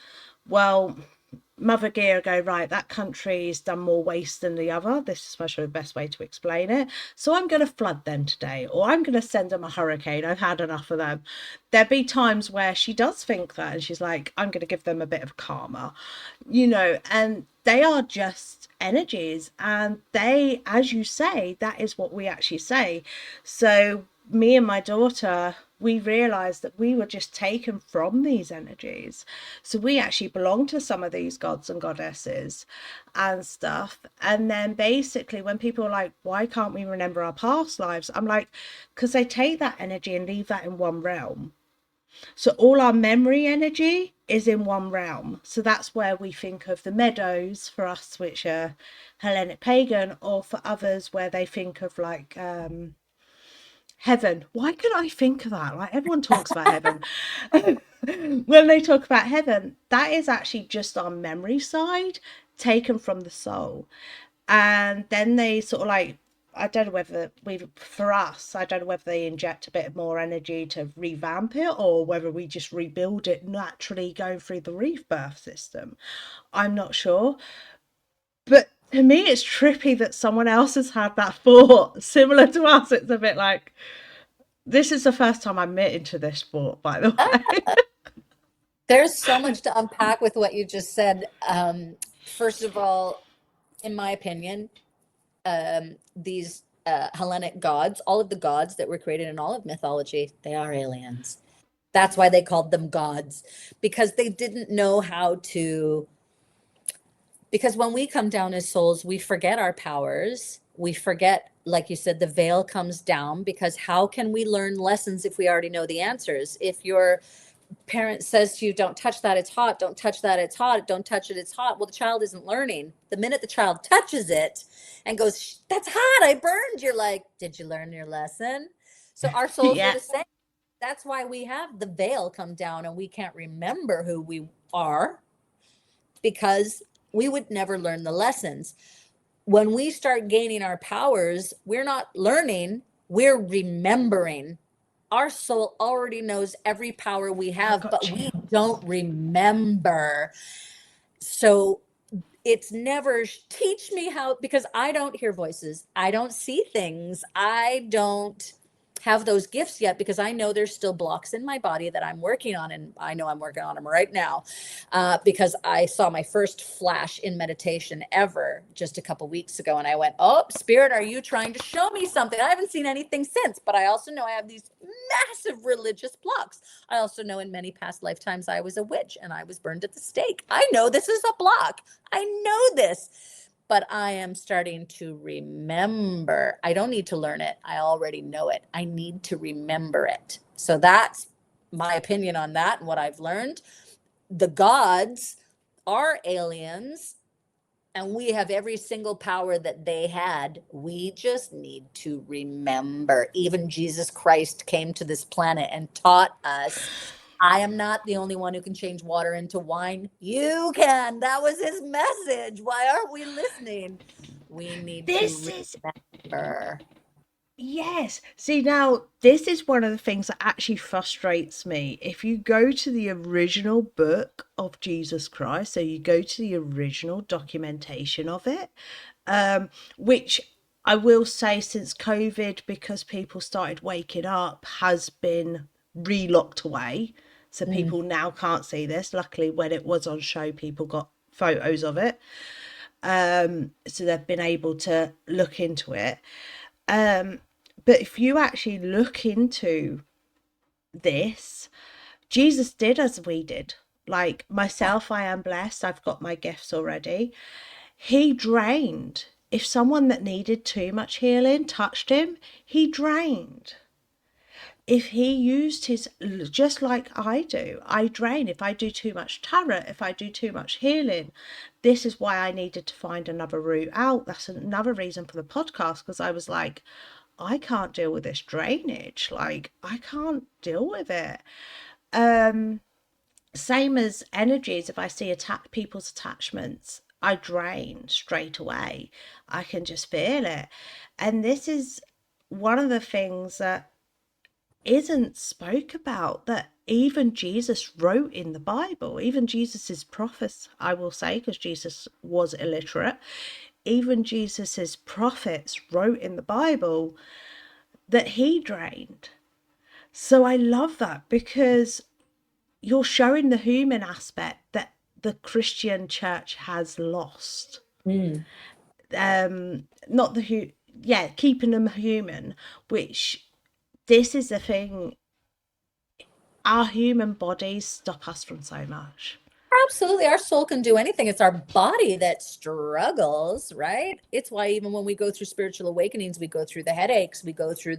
well, Mother Gear go, right, that country's done more waste than the other. This is especially the best way to explain it. So I'm going to flood them today, or I'm going to send them a hurricane. I've had enough of them. There'd be times where she does think that, and she's like, I'm going to give them a bit of karma, and they are just energies. And they, as you say, that is what we actually say. So me and my daughter, we realized that we were just taken from these energies. So we actually belong to some of these gods and goddesses and stuff. And then basically when people are like, why can't we remember our past lives? I'm like, because they take that energy and leave that in one realm. So all our memory energy is in one realm. So that's where we think of the meadows for us, which are Hellenic pagan, or for others where they think of like heaven. Why could I think of that? Like everyone talks about heaven. When they talk about heaven, that is actually just our memory side taken from the soul. And then they sort of like, I don't know whether for us, I don't know whether they inject a bit more energy to revamp it, or whether we just rebuild it naturally going through the rebirth system. I'm not sure. But to me, it's trippy that someone else has had that thought similar to us. It's a bit like, this is the first time I'm admitting to this sport, by the way. There's so much to unpack with what you just said. First of all, in my opinion, these Hellenic gods, all of the gods that were created in all of mythology, they are aliens. That's why they called them gods, because they didn't know how to. Because when we come down as souls, we forget our powers. We forget, like you said, the veil comes down, because how can we learn lessons if we already know the answers? If your parent says to you, don't touch that, it's hot, don't touch that, it's hot, don't touch it, it's hot. Well, the child isn't learning. The minute the child touches it and goes, that's hot, I burned, you're like, did you learn your lesson? So our souls are Yeah. the same. That's why we have the veil come down and we can't remember who we are, because we would never learn the lessons. When we start gaining our powers, we're not learning, we're remembering. Our soul already knows every power we I have, got but we chills. don't remember. So it's never teach me how, because I don't hear voices, I don't see things, I don't have those gifts yet, because I know there's still blocks in my body that I'm working on, and I know I'm working on them right now, because I saw my first flash in meditation ever just a couple weeks ago, and I went, oh, spirit, are you trying to show me something? I haven't seen anything since, but I also know I have these massive religious blocks. I also know in many past lifetimes I was a witch and I was burned at the stake. I know this is a block, I know this, but I am starting to remember. I don't need to learn it. I already know it. I need to remember it. So that's my opinion on that and what I've learned. The gods are aliens, and we have every single power that they had. We just need to remember. Even Jesus Christ came to this planet and taught us, I am not the only one who can change water into wine. You can. That was his message. Why aren't we listening? We need This to is remember. Yes. See, now this is one of the things that actually frustrates me. If you go to the original book of Jesus Christ, so you go to the original documentation of it, which I will say since COVID, because people started waking up, has been re-locked away. So Mm, people now can't see this. Luckily, when it was on show, people got photos of it. So they've been able to look into it. Um, but if you actually look into this, Jesus did as we did. Like myself, I am blessed. I've got my gifts already. He drained. If someone that needed too much healing touched him, he drained. If he used his, just like I drain. If I do too much tarot, if I do too much healing, this is why I needed to find another route out. That's another reason for the podcast, because I was like, I can't deal with this drainage. Like, I can't deal with it. Same as energies. If I see people's attachments, I drain straight away. I can just feel it. And this is one of the things that isn't spoke about, that even Jesus wrote in the Bible. Even Jesus's prophets, I will say, because Jesus was illiterate, even Jesus's prophets wrote in the Bible that he drained. So I love that, because you're showing the human aspect that the Christian church has lost. mm. Not yeah, keeping them human, which this is the thing. Our human bodies stop us from so much. Absolutely. Our soul can do anything. It's our body that struggles, right? It's why even when we go through spiritual awakenings, we go through the headaches, we go through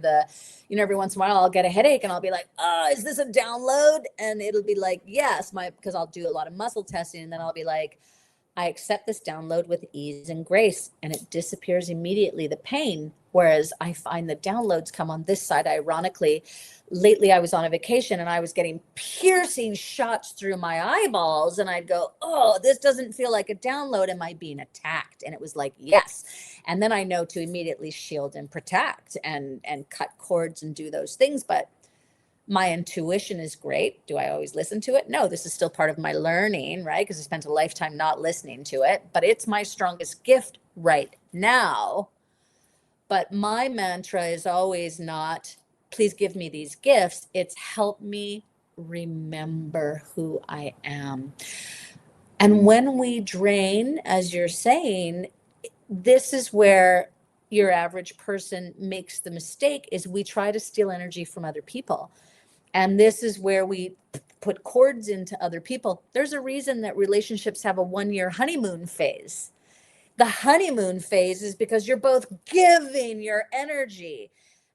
every once in a while I'll get a headache and I'll be like, oh, is this a download? And it'll be like, yes, because I'll do a lot of muscle testing, and then I'll be like, I accept this download with ease and grace, and it disappears immediately, the pain. Whereas I find the downloads come on this side. Ironically, lately I was on a vacation and I was getting piercing shots through my eyeballs, and I'd go, oh, this doesn't feel like a download. Am I being attacked? And it was like, yes. And then I know to immediately shield and protect and cut cords and do those things. But my intuition is great. Do I always listen to it? No, this is still part of my learning, right? Because I spent a lifetime not listening to it, but it's my strongest gift right now. But my mantra is always not, please give me these gifts. It's help me remember who I am. And when we drain, as you're saying, this is where your average person makes the mistake, is we try to steal energy from other people. And this is where we put cords into other people. There's a reason that relationships have a 1-year honeymoon phase. The honeymoon phase is because you're both giving your energy.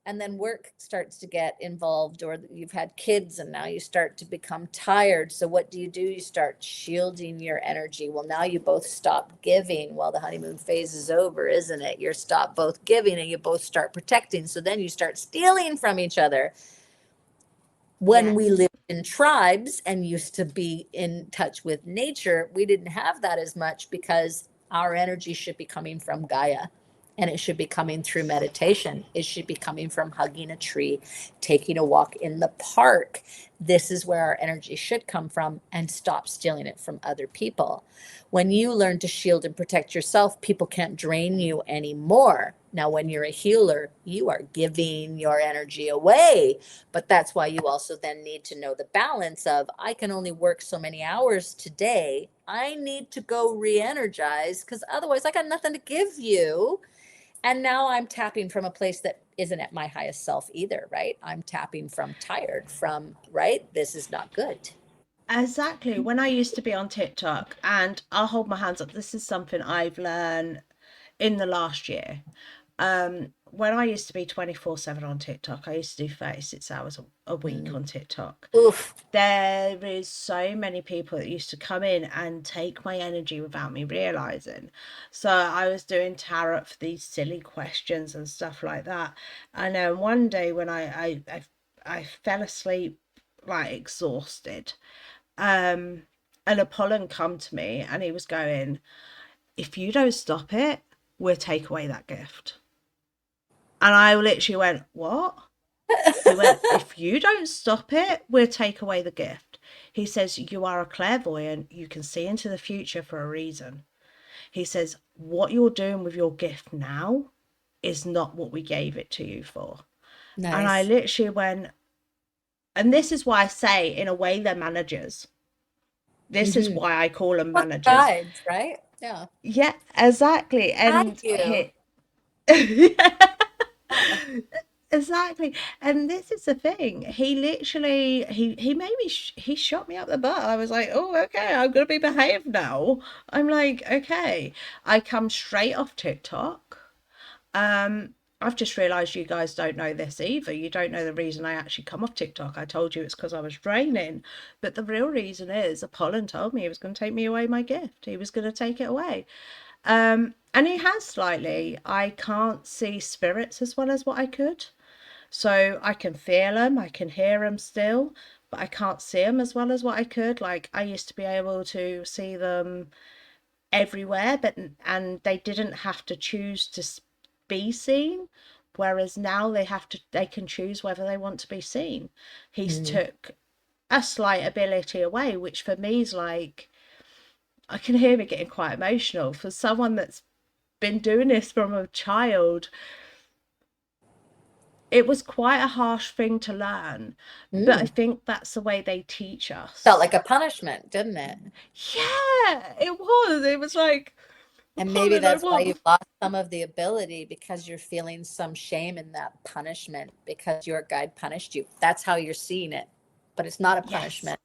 And then work starts to get involved, or you've had kids and now you start to become tired. So what do? You start shielding your energy. Well, now you both stop giving. Well, the honeymoon phase is over, isn't it? You're stop both giving and you both start protecting. So then you start stealing from each other. When we Yes. lived in tribes and used to be in touch with nature, we didn't have that as much, because our energy should be coming from Gaia, and it should be coming through meditation. It should be coming from hugging a tree, taking a walk in the park. This is where our energy should come from, and stop stealing it from other people. When you learn to shield and protect yourself, people can't drain you anymore. Now, when you're a healer, you are giving your energy away. But that's why you also then need to know the balance of, I can only work so many hours today. I need to go re-energize, because otherwise I got nothing to give you. And now I'm tapping from a place that isn't at my highest self either, right? I'm tapping from tired, from, right? This is not good. Exactly. When I used to be on TikTok, and I'll hold my hands up, this is something I've learned in the last year. when I used to be 24/7 on TikTok, I used to do 36 hours a week Mm. on TikTok. Oof. There is so many people that used to come in and take my energy without me realizing. So I was doing tarot for these silly questions and stuff like that. And then one day when I fell asleep like exhausted, an Apollon come to me and he was going, if you don't stop it, we'll take away that gift. And I literally went, what? He went, if you don't stop it, we'll take away the gift. He says, you are a clairvoyant. You can see into the future for a reason. He says, what you're doing with your gift now is not what we gave it to you for. And I Nice. literally went, and this is why I say, in a way, they're managers. This is Mm-hmm. why I call them Well, managers. guides, right? Yeah. Yeah, exactly. Guide And you. exactly. And this is the thing. He literally he made me he shot me up the butt. I was like, "Oh, okay, I'm gonna be behaved now." I'm like, "Okay." I come straight off TikTok. I've just realized you guys don't know this either. You don't know the reason I actually come off TikTok. I told you it's because I was draining. But the real reason is Apollon told me he was going to take me away my gift. He was going to take it away. And he has slightly. I can't see spirits as well as what I could. So I can feel them, I can hear them still, but I can't see them as well as what I could. Like I used to be able to see them everywhere, but and they didn't have to choose to be seen. Whereas now they can choose whether they want to be seen. He's Mm. took a slight ability away, which for me is like I can hear me getting quite emotional for someone that's been doing this from a child. It was quite a harsh thing to learn, but I Mm. think that's the way they teach Felt us. like a punishment, didn't it? Yeah, it was. It was like, And maybe Apollon, I that's why you want. lost some of the ability because you're feeling some shame in that punishment because your guide punished you. That's how you're seeing it. But it's not a Yes, punishment,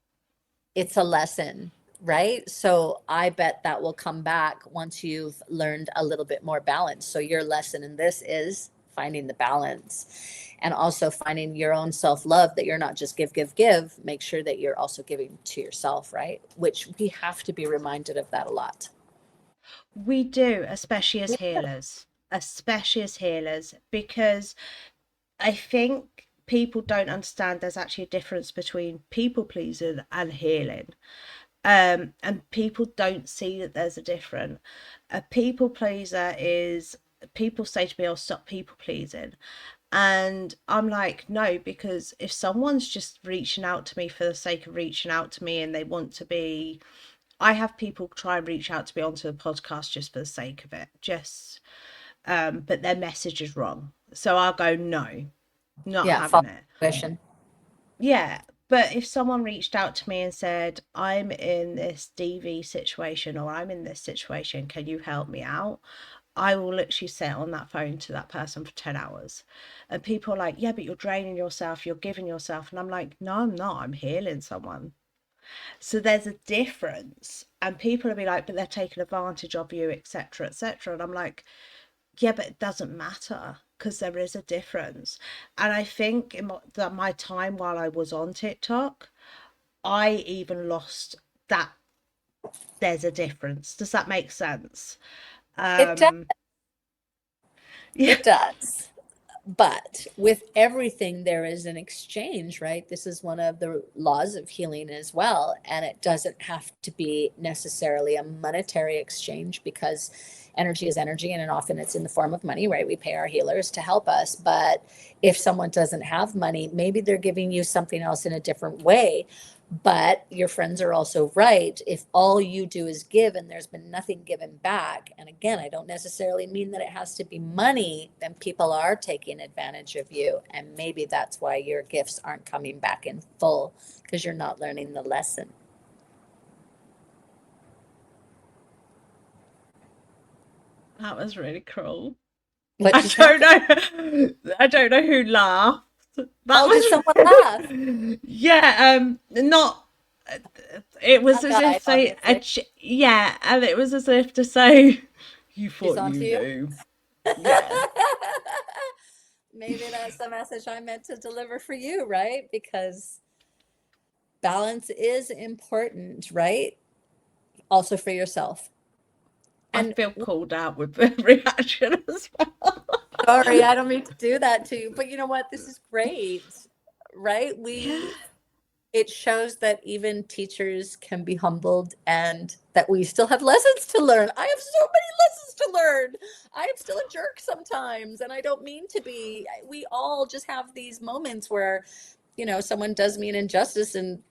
it's a lesson, right? So I bet that will come back once you've learned a little bit more balance. So your lesson in this is finding the balance and also finding your own self love that you're not just give, give, give. Make sure that you're also giving to yourself, right? Which we have to be reminded of that a lot. we do, especially as healers. Especially as healers, because I think people don't understand there's actually a difference between people pleasing and healing. And people don't see that there's a difference. A people pleaser is people say to me, "Oh, stop people pleasing," and I'm like, no, because if someone's just reaching out to me for the sake of reaching out to me and they want to be, I have people try and reach out to me onto the podcast just for the sake of it, just, but their message is wrong. So I'll go, no, not Yeah, follow having it. intuition. Yeah, but if someone reached out to me and said, I'm in this DV situation or I'm in this situation, can you help me out? I will literally sit on that phone to that person for 10 hours. And people are like, yeah, but you're draining yourself, you're giving yourself. And I'm like, no, I'm not. I'm healing someone. So there's a difference. And people will be like, but they're taking advantage of you, etc., etc. And I'm like, yeah, but it doesn't matter because there is a difference. And I think in my time while I was on TikTok, I even lost that there's a difference. Does that make sense? It does. Um, yeah, It does. But with everything, there is an exchange, right? This is one of the laws of healing as well. And it doesn't have to be necessarily a monetary exchange because energy is energy and often it's in the form of money, right? We pay our healers to help us. But if someone doesn't have money, maybe they're giving you something else in a different way. But your friends are also right. If all you do is give and there's been nothing given back, and again, I don't necessarily mean that it has to be money, then people are taking advantage of you. And maybe that's why your gifts aren't coming back in full because you're not learning the lesson. that was really cruel. What'd I you say? don't know. I don't know who laughed. That Oh, did someone laugh? was yeah. Not. It was A as guide, if they. obviously. Yeah, and it was as if to say, "You She's thought on to you you. knew." Yeah. maybe that's the message I meant to deliver for you, right? Because balance is important, right? Also for yourself. I And feel called out with the reaction as well. sorry, I don't mean to do that to you, but you know what? This is great, right? Yeah. It shows that even teachers can be humbled and that we still have lessons to learn. I have so many lessons to learn. I am still a jerk sometimes, and I don't mean to be. We all just have these moments where, someone does me an injustice, and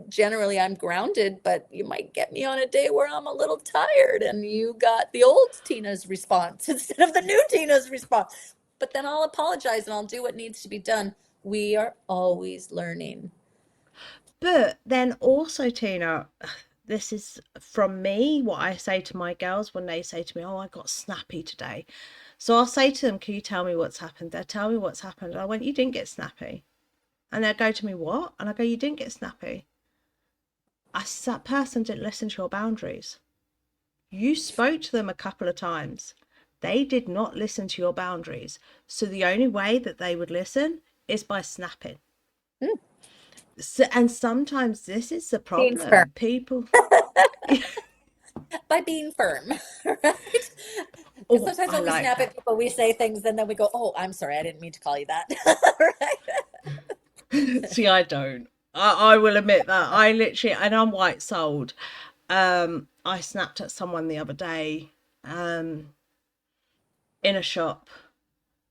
generally I'm grounded, but you might get me on a day where I'm a little tired and you got the old Tina's response instead of the new Tina's response. But then I'll apologize and I'll do what needs to be done. We are always learning. But then also, Tina, this is from me, what I say to my girls when they say to me, oh, I got snappy today. So I'll say to them, can you tell me what's happened? They'll tell me what's happened. I went, you didn't get snappy. And they'll go to me, what? And I go, you didn't get snappy. That person didn't listen to your boundaries. You spoke to them a couple of times. They did not listen to your boundaries. So the only way that they would listen is by snapping. Mm. So, and sometimes this is the Being firm. problem. People. By being firm, right? Because Oh, sometimes I when we like snap at that. people, we say things and then we go, oh, I'm sorry, I didn't mean to call you that. Right? See, I don't. I will admit that. I literally, and I'm white souled. I snapped at someone the other day in a shop,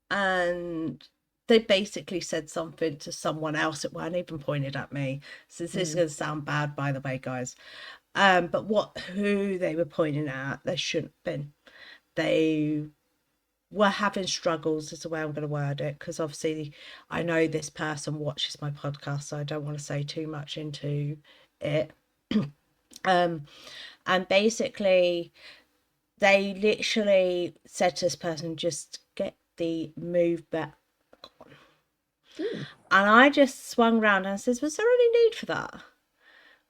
and they basically said something to someone else. It weren't even pointed at me. So this is going to sound bad, by the way, guys. But who they were pointing at, they shouldn't have been. They were having struggles, is the way I'm going to word it, because obviously I know this person watches my podcast, so I don't want to say too much into it. And basically they literally said to this person, just get the move back on. Mm. And I just swung round and says, was there any need for that?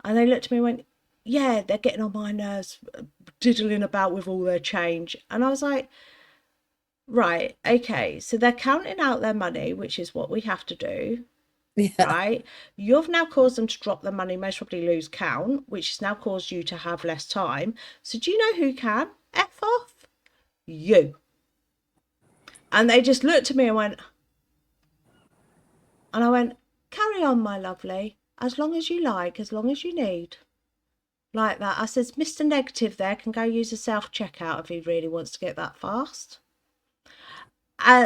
And they looked at me and went, yeah, they're getting on my nerves, diddling about with all their change. And I was like, right, okay, so they're counting out their money, which is what we have to do, Yeah. right? You've now caused them to drop their money, most probably lose count, which has now caused you to have less time. So do you know who can? F off. You. And they just looked at me and went, and I went, carry on, my lovely, as long as you like, as long as you need. Like that. I says, Mr. Negative there can go use a self-checkout if he really wants to get that fast.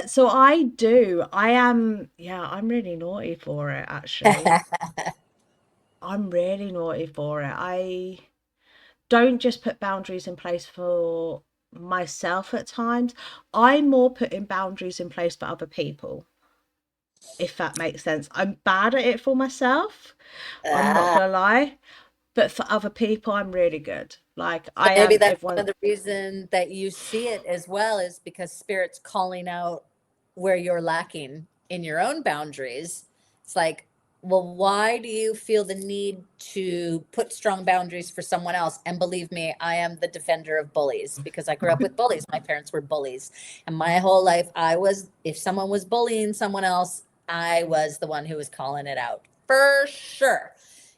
So I do. I'm really naughty for it, actually. I'm really naughty for it. I don't just put boundaries in place for myself at times. I'm more putting boundaries in place for other people, if that makes sense. I'm bad at it for myself. I'm not Ah. gonna lie. But for other people, I'm really good. Like So I maybe am that's one everyone. of the reason that you see it as well is because spirit's calling out where you're lacking in your own boundaries. It's like, well, why do you feel the need to put strong boundaries for someone else? And believe me, I am the defender of bullies because I grew up with bullies. My parents were bullies. And my whole life, if someone was bullying someone else, I was the one who was calling it out for sure.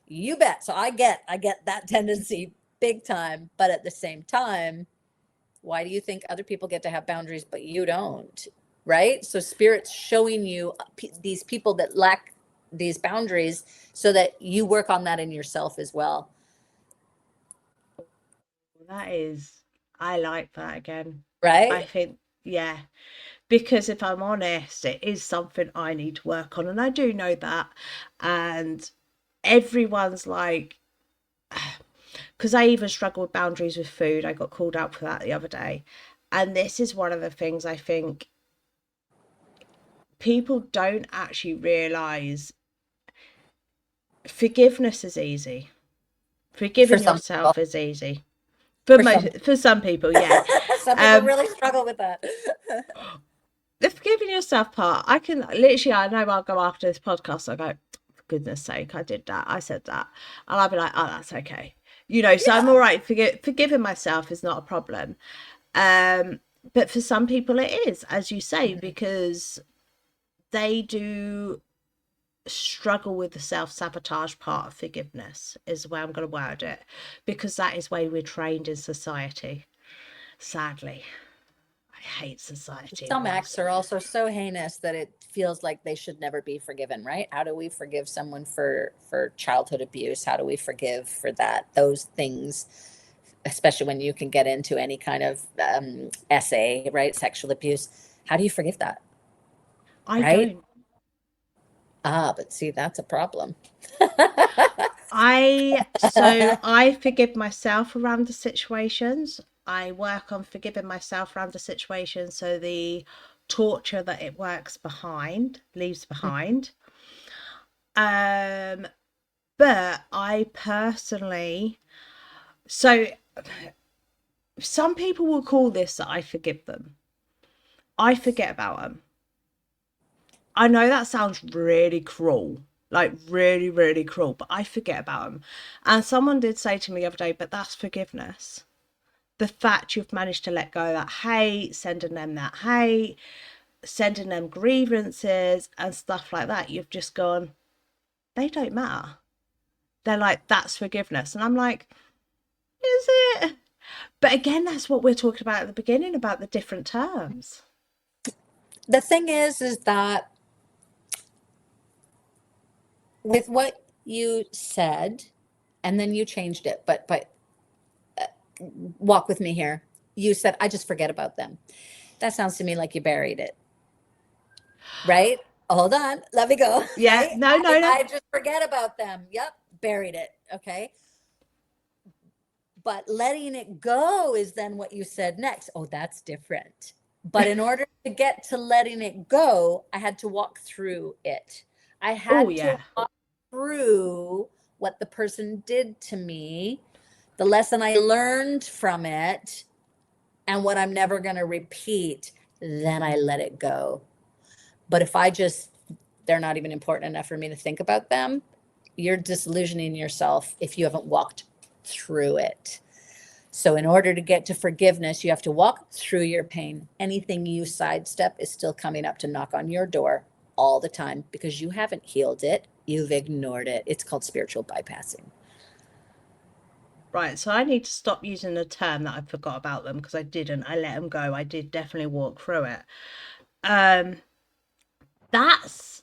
You bet. So I get that tendency big time. But at the same time, why do you think other people get to have boundaries, but you don't? Right. So spirit's showing you these people that lack these boundaries so that you work on that in yourself as well. I like that again. I Right. think, yeah, because if I'm honest, it is something I need to work on, and I do know that. And everyone's like, because I even struggle with boundaries with food. I got called out for that the other day. And this is one of the things I think people don't actually realize. Forgiveness is easy. For Forgiving some people. yourself is easy. For some For some people, yeah. some people Um, really struggle with that. the forgiving yourself part, I can literally, I know I'll go after this podcast. I go, for goodness sake, I did that. I said that. And I'll be like, oh, that's okay. So I'm Yeah. all right. Forgiving myself is not a problem. But for some people it is, as you say, Mhm. because they do struggle with the self-sabotage part of forgiveness, is the way I'm going to word it, because that is where we're trained in society. Sadly, I hate society Some norms. acts are also so heinous that it feels like they should never be forgiven, right? How do we forgive someone for childhood abuse? How do we forgive for that? Those things, especially when you can get into any kind of SA, right? Sexual abuse. How do you forgive that? I Right? don't. But see, that's a problem. I forgive myself around the situations. I work on forgiving myself around the situation, so the torture that it leaves behind. But I personally, so some people will call this that I forgive them. I forget about them. I know that sounds really cruel, like really, really cruel, but I forget about them. And someone did say to me the other day, but that's forgiveness. The fact you've managed to let go of that hate, sending them that hate, sending them grievances and stuff like that, you've just gone, they don't matter. They're like, that's forgiveness. And I'm like, is it? But again, that's what we're talking about at the beginning, about the different terms. The thing is that with what you said, and then you changed it, but walk with me here. You said, I just forget about them. That sounds to me like you buried it, right? Hold on, let me go. Yeah, Right? no, no, no. I just forget about them. Yep, buried it. Okay. But letting it go is then what you said next. Oh, that's different. But in order to get to letting it go, I had to walk through it. I Oh, had to yeah. walk through what the person did to me, the lesson I learned from it, and what I'm never going to repeat. Then I let it go. But if I just, they're not even important enough for me to think about them, you're disillusioning yourself if you haven't walked through it. So, in order to get to forgiveness, you have to walk through your pain. Anything you sidestep is still coming up to knock on your door all the time because you haven't healed it. You've ignored it. It's called spiritual bypassing. Right, so I need to stop using the term that I forgot about them, because I didn't. I let them go. I did definitely walk through it. Um, that's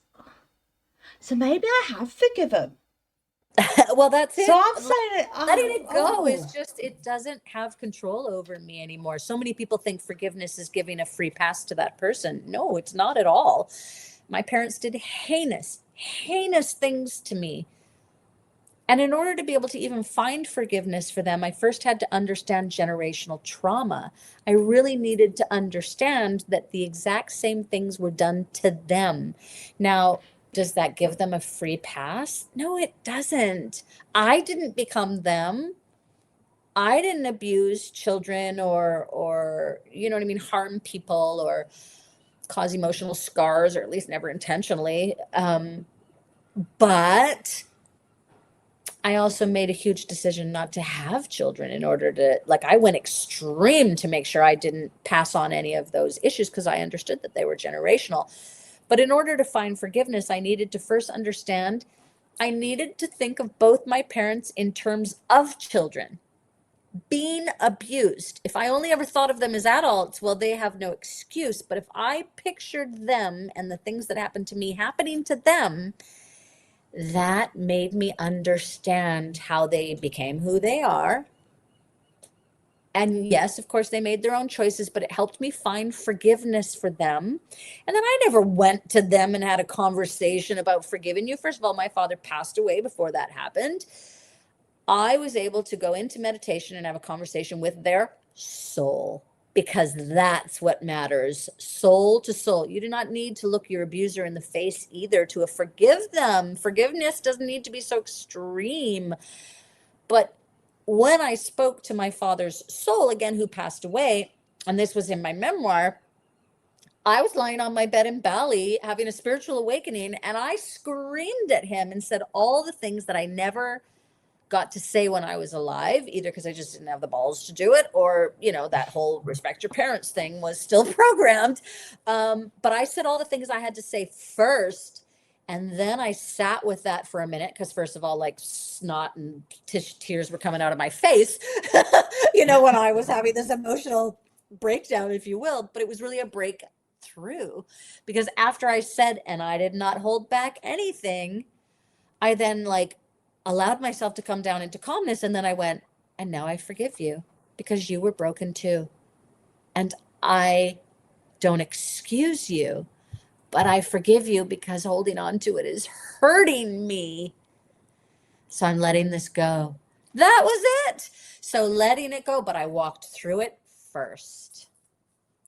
so maybe I have forgiven. Well, that's So it. I'm saying it. Letting it go is Oh, just, it doesn't have control over me anymore. So many people think forgiveness is giving a free pass to that person. No, it's not at all. My parents did heinous, heinous things to me. And in order to be able to even find forgiveness for them, I first had to understand generational trauma. I really needed to understand that the exact same things were done to them. Now, does that give them a free pass? No, it doesn't. I didn't become them. I didn't abuse children or you know what I mean, harm people or cause emotional scars, or at least never intentionally. But I also made a huge decision not to have children in order to, like, I went extreme to make sure I didn't pass on any of those issues because I understood that they were generational. But in order to find forgiveness, I needed to first understand, I needed to think of both my parents in terms of children being abused. If I only ever thought of them as adults, well, they have no excuse. But if I pictured them and the things that happened to me happening to them, that made me understand how they became who they are. And yes, of course, they made their own choices, but it helped me find forgiveness for them. And then I never went to them and had a conversation about forgiving you. First of all, my father passed away before that happened. I was able to go into meditation and have a conversation with their soul, because that's what matters, soul to soul. You do not need to look your abuser in the face either to forgive them. Forgiveness doesn't need to be so extreme. But when I spoke to my father's soul, again, who passed away, and this was in my memoir, I was lying on my bed in Bali having a spiritual awakening, and I screamed at him and said all the things that I never got to say when I was alive, either because I just didn't have the balls to do it, or, you know, that whole respect your parents thing was still programmed. But I said all the things I had to say first. And then I sat with that for a minute because, first of all, like snot and tears were coming out of my face, you know, when I was having this emotional breakdown, if you will. But it was really a breakthrough because after I said, and I did not hold back anything, I then like allowed myself to come down into calmness. And then I went, and now I forgive you because you were broken too. And I don't excuse you, but I forgive you because holding on to it is hurting me. So I'm letting this go. That was it. So letting it go, but I walked through it first,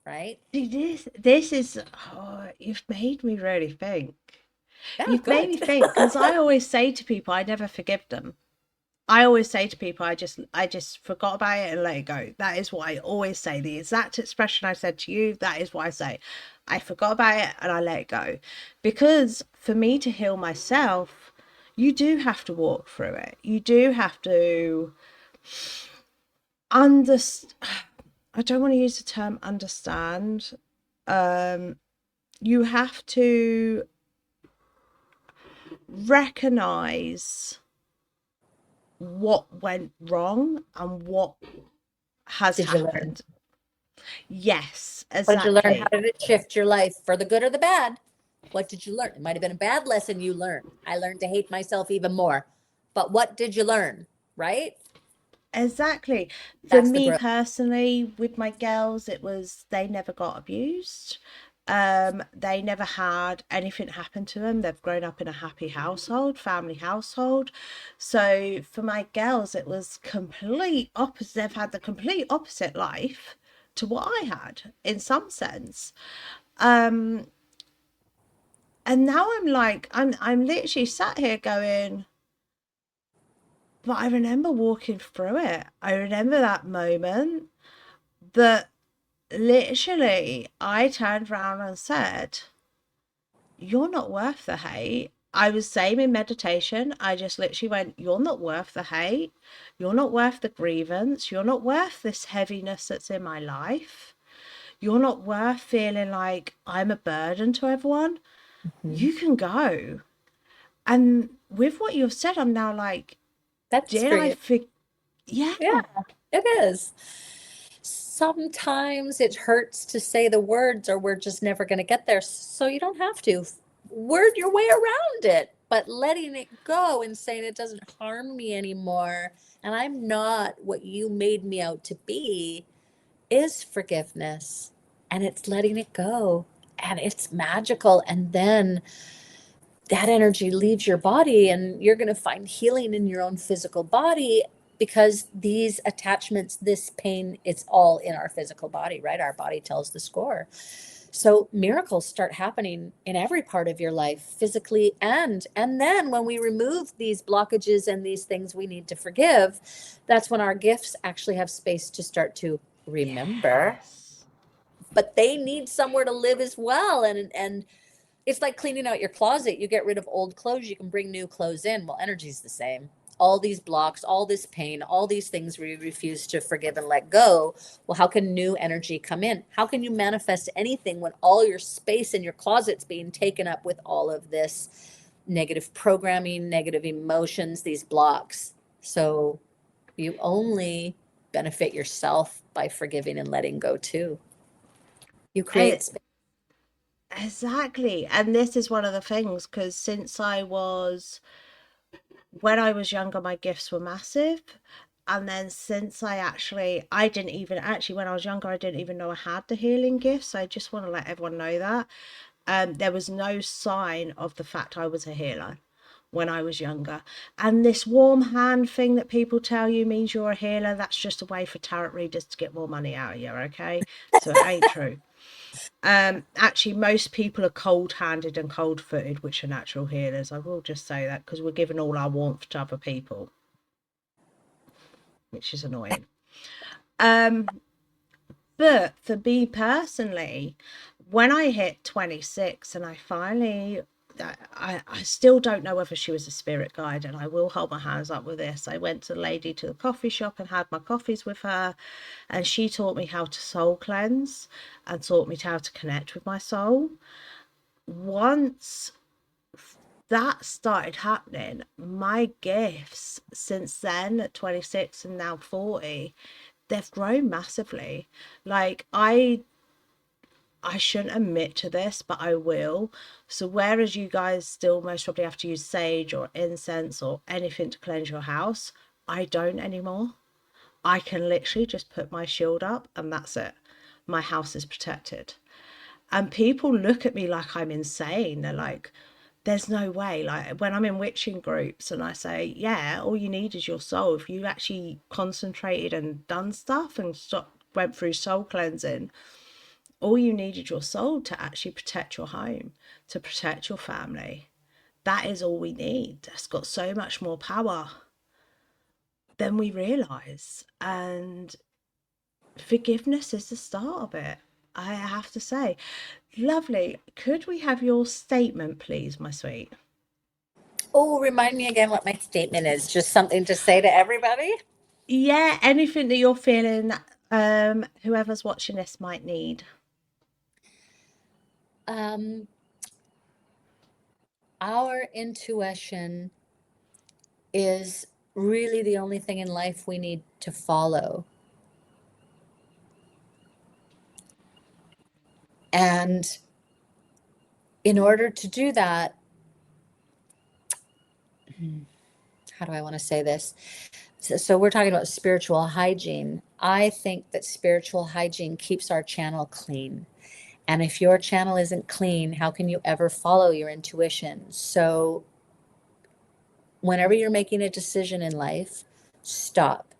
right? See, this is, oh, you've made me really think. Yeah, You've made me good. think because I always say to people, I never forgive them. I always say to people, I just forgot about it and let it go. That is what I always say. The exact expression I said to you, that is what I say. I forgot about it and I let it go. Because for me to heal myself, you do have to walk through it. You do have to understand. I don't want to use the term understand. You have to recognize what went wrong and what has Did you learn? happened. Yes, What did you learn? How exactly. did it shift your life for the good or the bad? What did you learn? It might have been a bad lesson you learned. I learned to hate myself even more. But what did you learn? Right? Exactly. For That's the me growth. personally, with my girls, it was they never got abused. They never had anything happen to them. They've grown up in a happy household, family household. So for my girls, it was complete opposite. They've had the complete opposite life to what I had in some sense. Um, and now I'm like, I'm literally sat here going, but I remember walking through it. I remember that moment that literally I turned around and said, you're not worth the hate. I was saying in meditation, I just literally went, you're not worth the hate. You're not worth the grievance. You're not worth this heaviness that's in my life. You're not worth feeling like I'm a burden to everyone. Mhm. You can go. And with what you've said, I'm now like, That's did for I you. think, yeah, Yeah, it is. Sometimes it hurts to say the words, or we're just never going to get there. So you don't have to word your way around it, but letting it go and saying it doesn't harm me anymore. And I'm not what you made me out to be is forgiveness. And it's letting it go. And it's magical. And then that energy leaves your body and you're going to find healing in your own physical body because these attachments, this pain, it's all in our physical body, right? Our body tells the score. So miracles start happening in every part of your life, physically and then when we remove these blockages and these things we need to forgive, that's when our gifts actually have space to start to remember, yes. but they need somewhere to live as well. And it's like cleaning out your closet. You get rid of old clothes, you can bring new clothes in. Well, energy's the same. All these blocks, all this pain, all these things we refuse to forgive and let go. Well, how can new energy come in? How can you manifest anything when all your space in your closet's being taken up with all of this negative programming, negative emotions, these blocks? So you only benefit yourself by forgiving and letting go too. You E- create space. Exactly. And this is one of the things because when I was younger, my gifts were massive. And then since I didn't even actually, when I was younger, I didn't even know I had the healing gifts. I just want to let everyone know that. There was no sign of the fact I was a healer when I was younger. And this warm hand thing that people tell you means you're a healer, that's just a way for tarot readers to get more money out of you, okay? So it ain't true. Actually, most people are cold-handed and cold-footed, which are natural healers. I will just say that because we're giving all our warmth to other people, which is annoying. But for me personally, when I hit 26 and I finally I still don't know whether she was a spirit guide, and I will hold my hands up with this. I went to the lady to the coffee shop and had my coffees with her, and she taught me how to soul cleanse and taught me how to connect with my soul. Once that started happening, my gifts since then at 26 and now 40, they've grown massively. Like I shouldn't admit to this, but I will. So whereas you guys still most probably have to use sage or incense or anything to cleanse your house, I don't anymore. I can literally just put my shield up and that's it. My house is protected. And people look at me like I'm insane. They're like, there's no way. Like when I'm in witching groups and I say, yeah, all you need is your soul. If you actually concentrated and done stuff and went through soul cleansing, all you needed your soul to actually protect your home, to protect your family. That is all we need. That's got so much more power than we realize. And forgiveness is the start of it, I have to say. Lovely. Could we have your statement, please, my sweet? Oh, remind me again what my statement is. Just something to say to everybody. Yeah, anything that you're feeling whoever's watching this might need. Um, our intuition is really the only thing in life we need to follow. And in order to do that, how do I want to say this? So we're talking about spiritual hygiene. I think that spiritual hygiene keeps our channel clean. And if your channel isn't clean, how can you ever follow your intuition? So whenever you're making a decision in life, stop,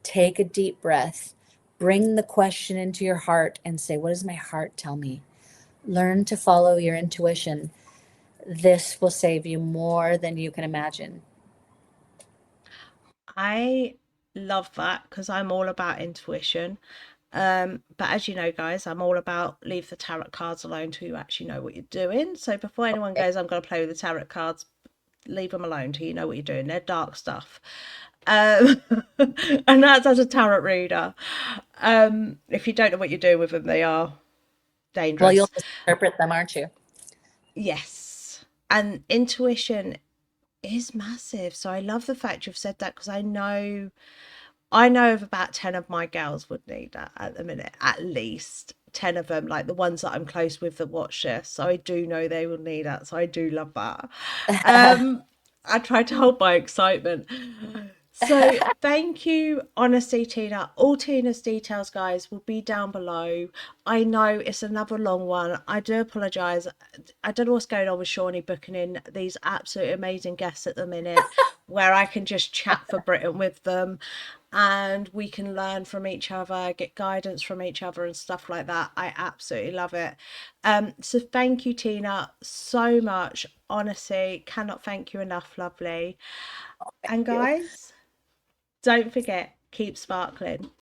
take a deep breath, bring the question into your heart and say, what does my heart tell me? Learn to follow your intuition. This will save you more than you can imagine. I love that because I'm all about intuition. But as you know, guys, I'm all about leave the tarot cards alone till you actually know what you're doing. So before anyone Okay. goes, I'm going to play with the tarot cards, leave them alone till you know what you're doing. They're dark stuff. Um, and that's as a tarot reader. If you don't know what you're doing with them, they are Well, you'll dangerous. misinterpret them, aren't you? Yes. And intuition is massive. So I love the fact you've said that because I know of about 10 of my girls would need that at the minute, at least 10 of them, like the ones that I'm close with that watch this. So I do know they will need that. So I do love that. Um, I try to hold my excitement. So thank you, honestly, Tina. All Tina's details, guys, will be down below. I know it's another long one. I do apologise. I don't know what's going on with Shawnee booking in these absolutely amazing guests at the minute where I can just chat for Britain with them and we can learn from each other, get guidance from each other and stuff like that. I absolutely love it. So thank you, Tina, so much. Honestly, cannot thank you enough, lovely. And You. guys, don't forget, keep sparkling.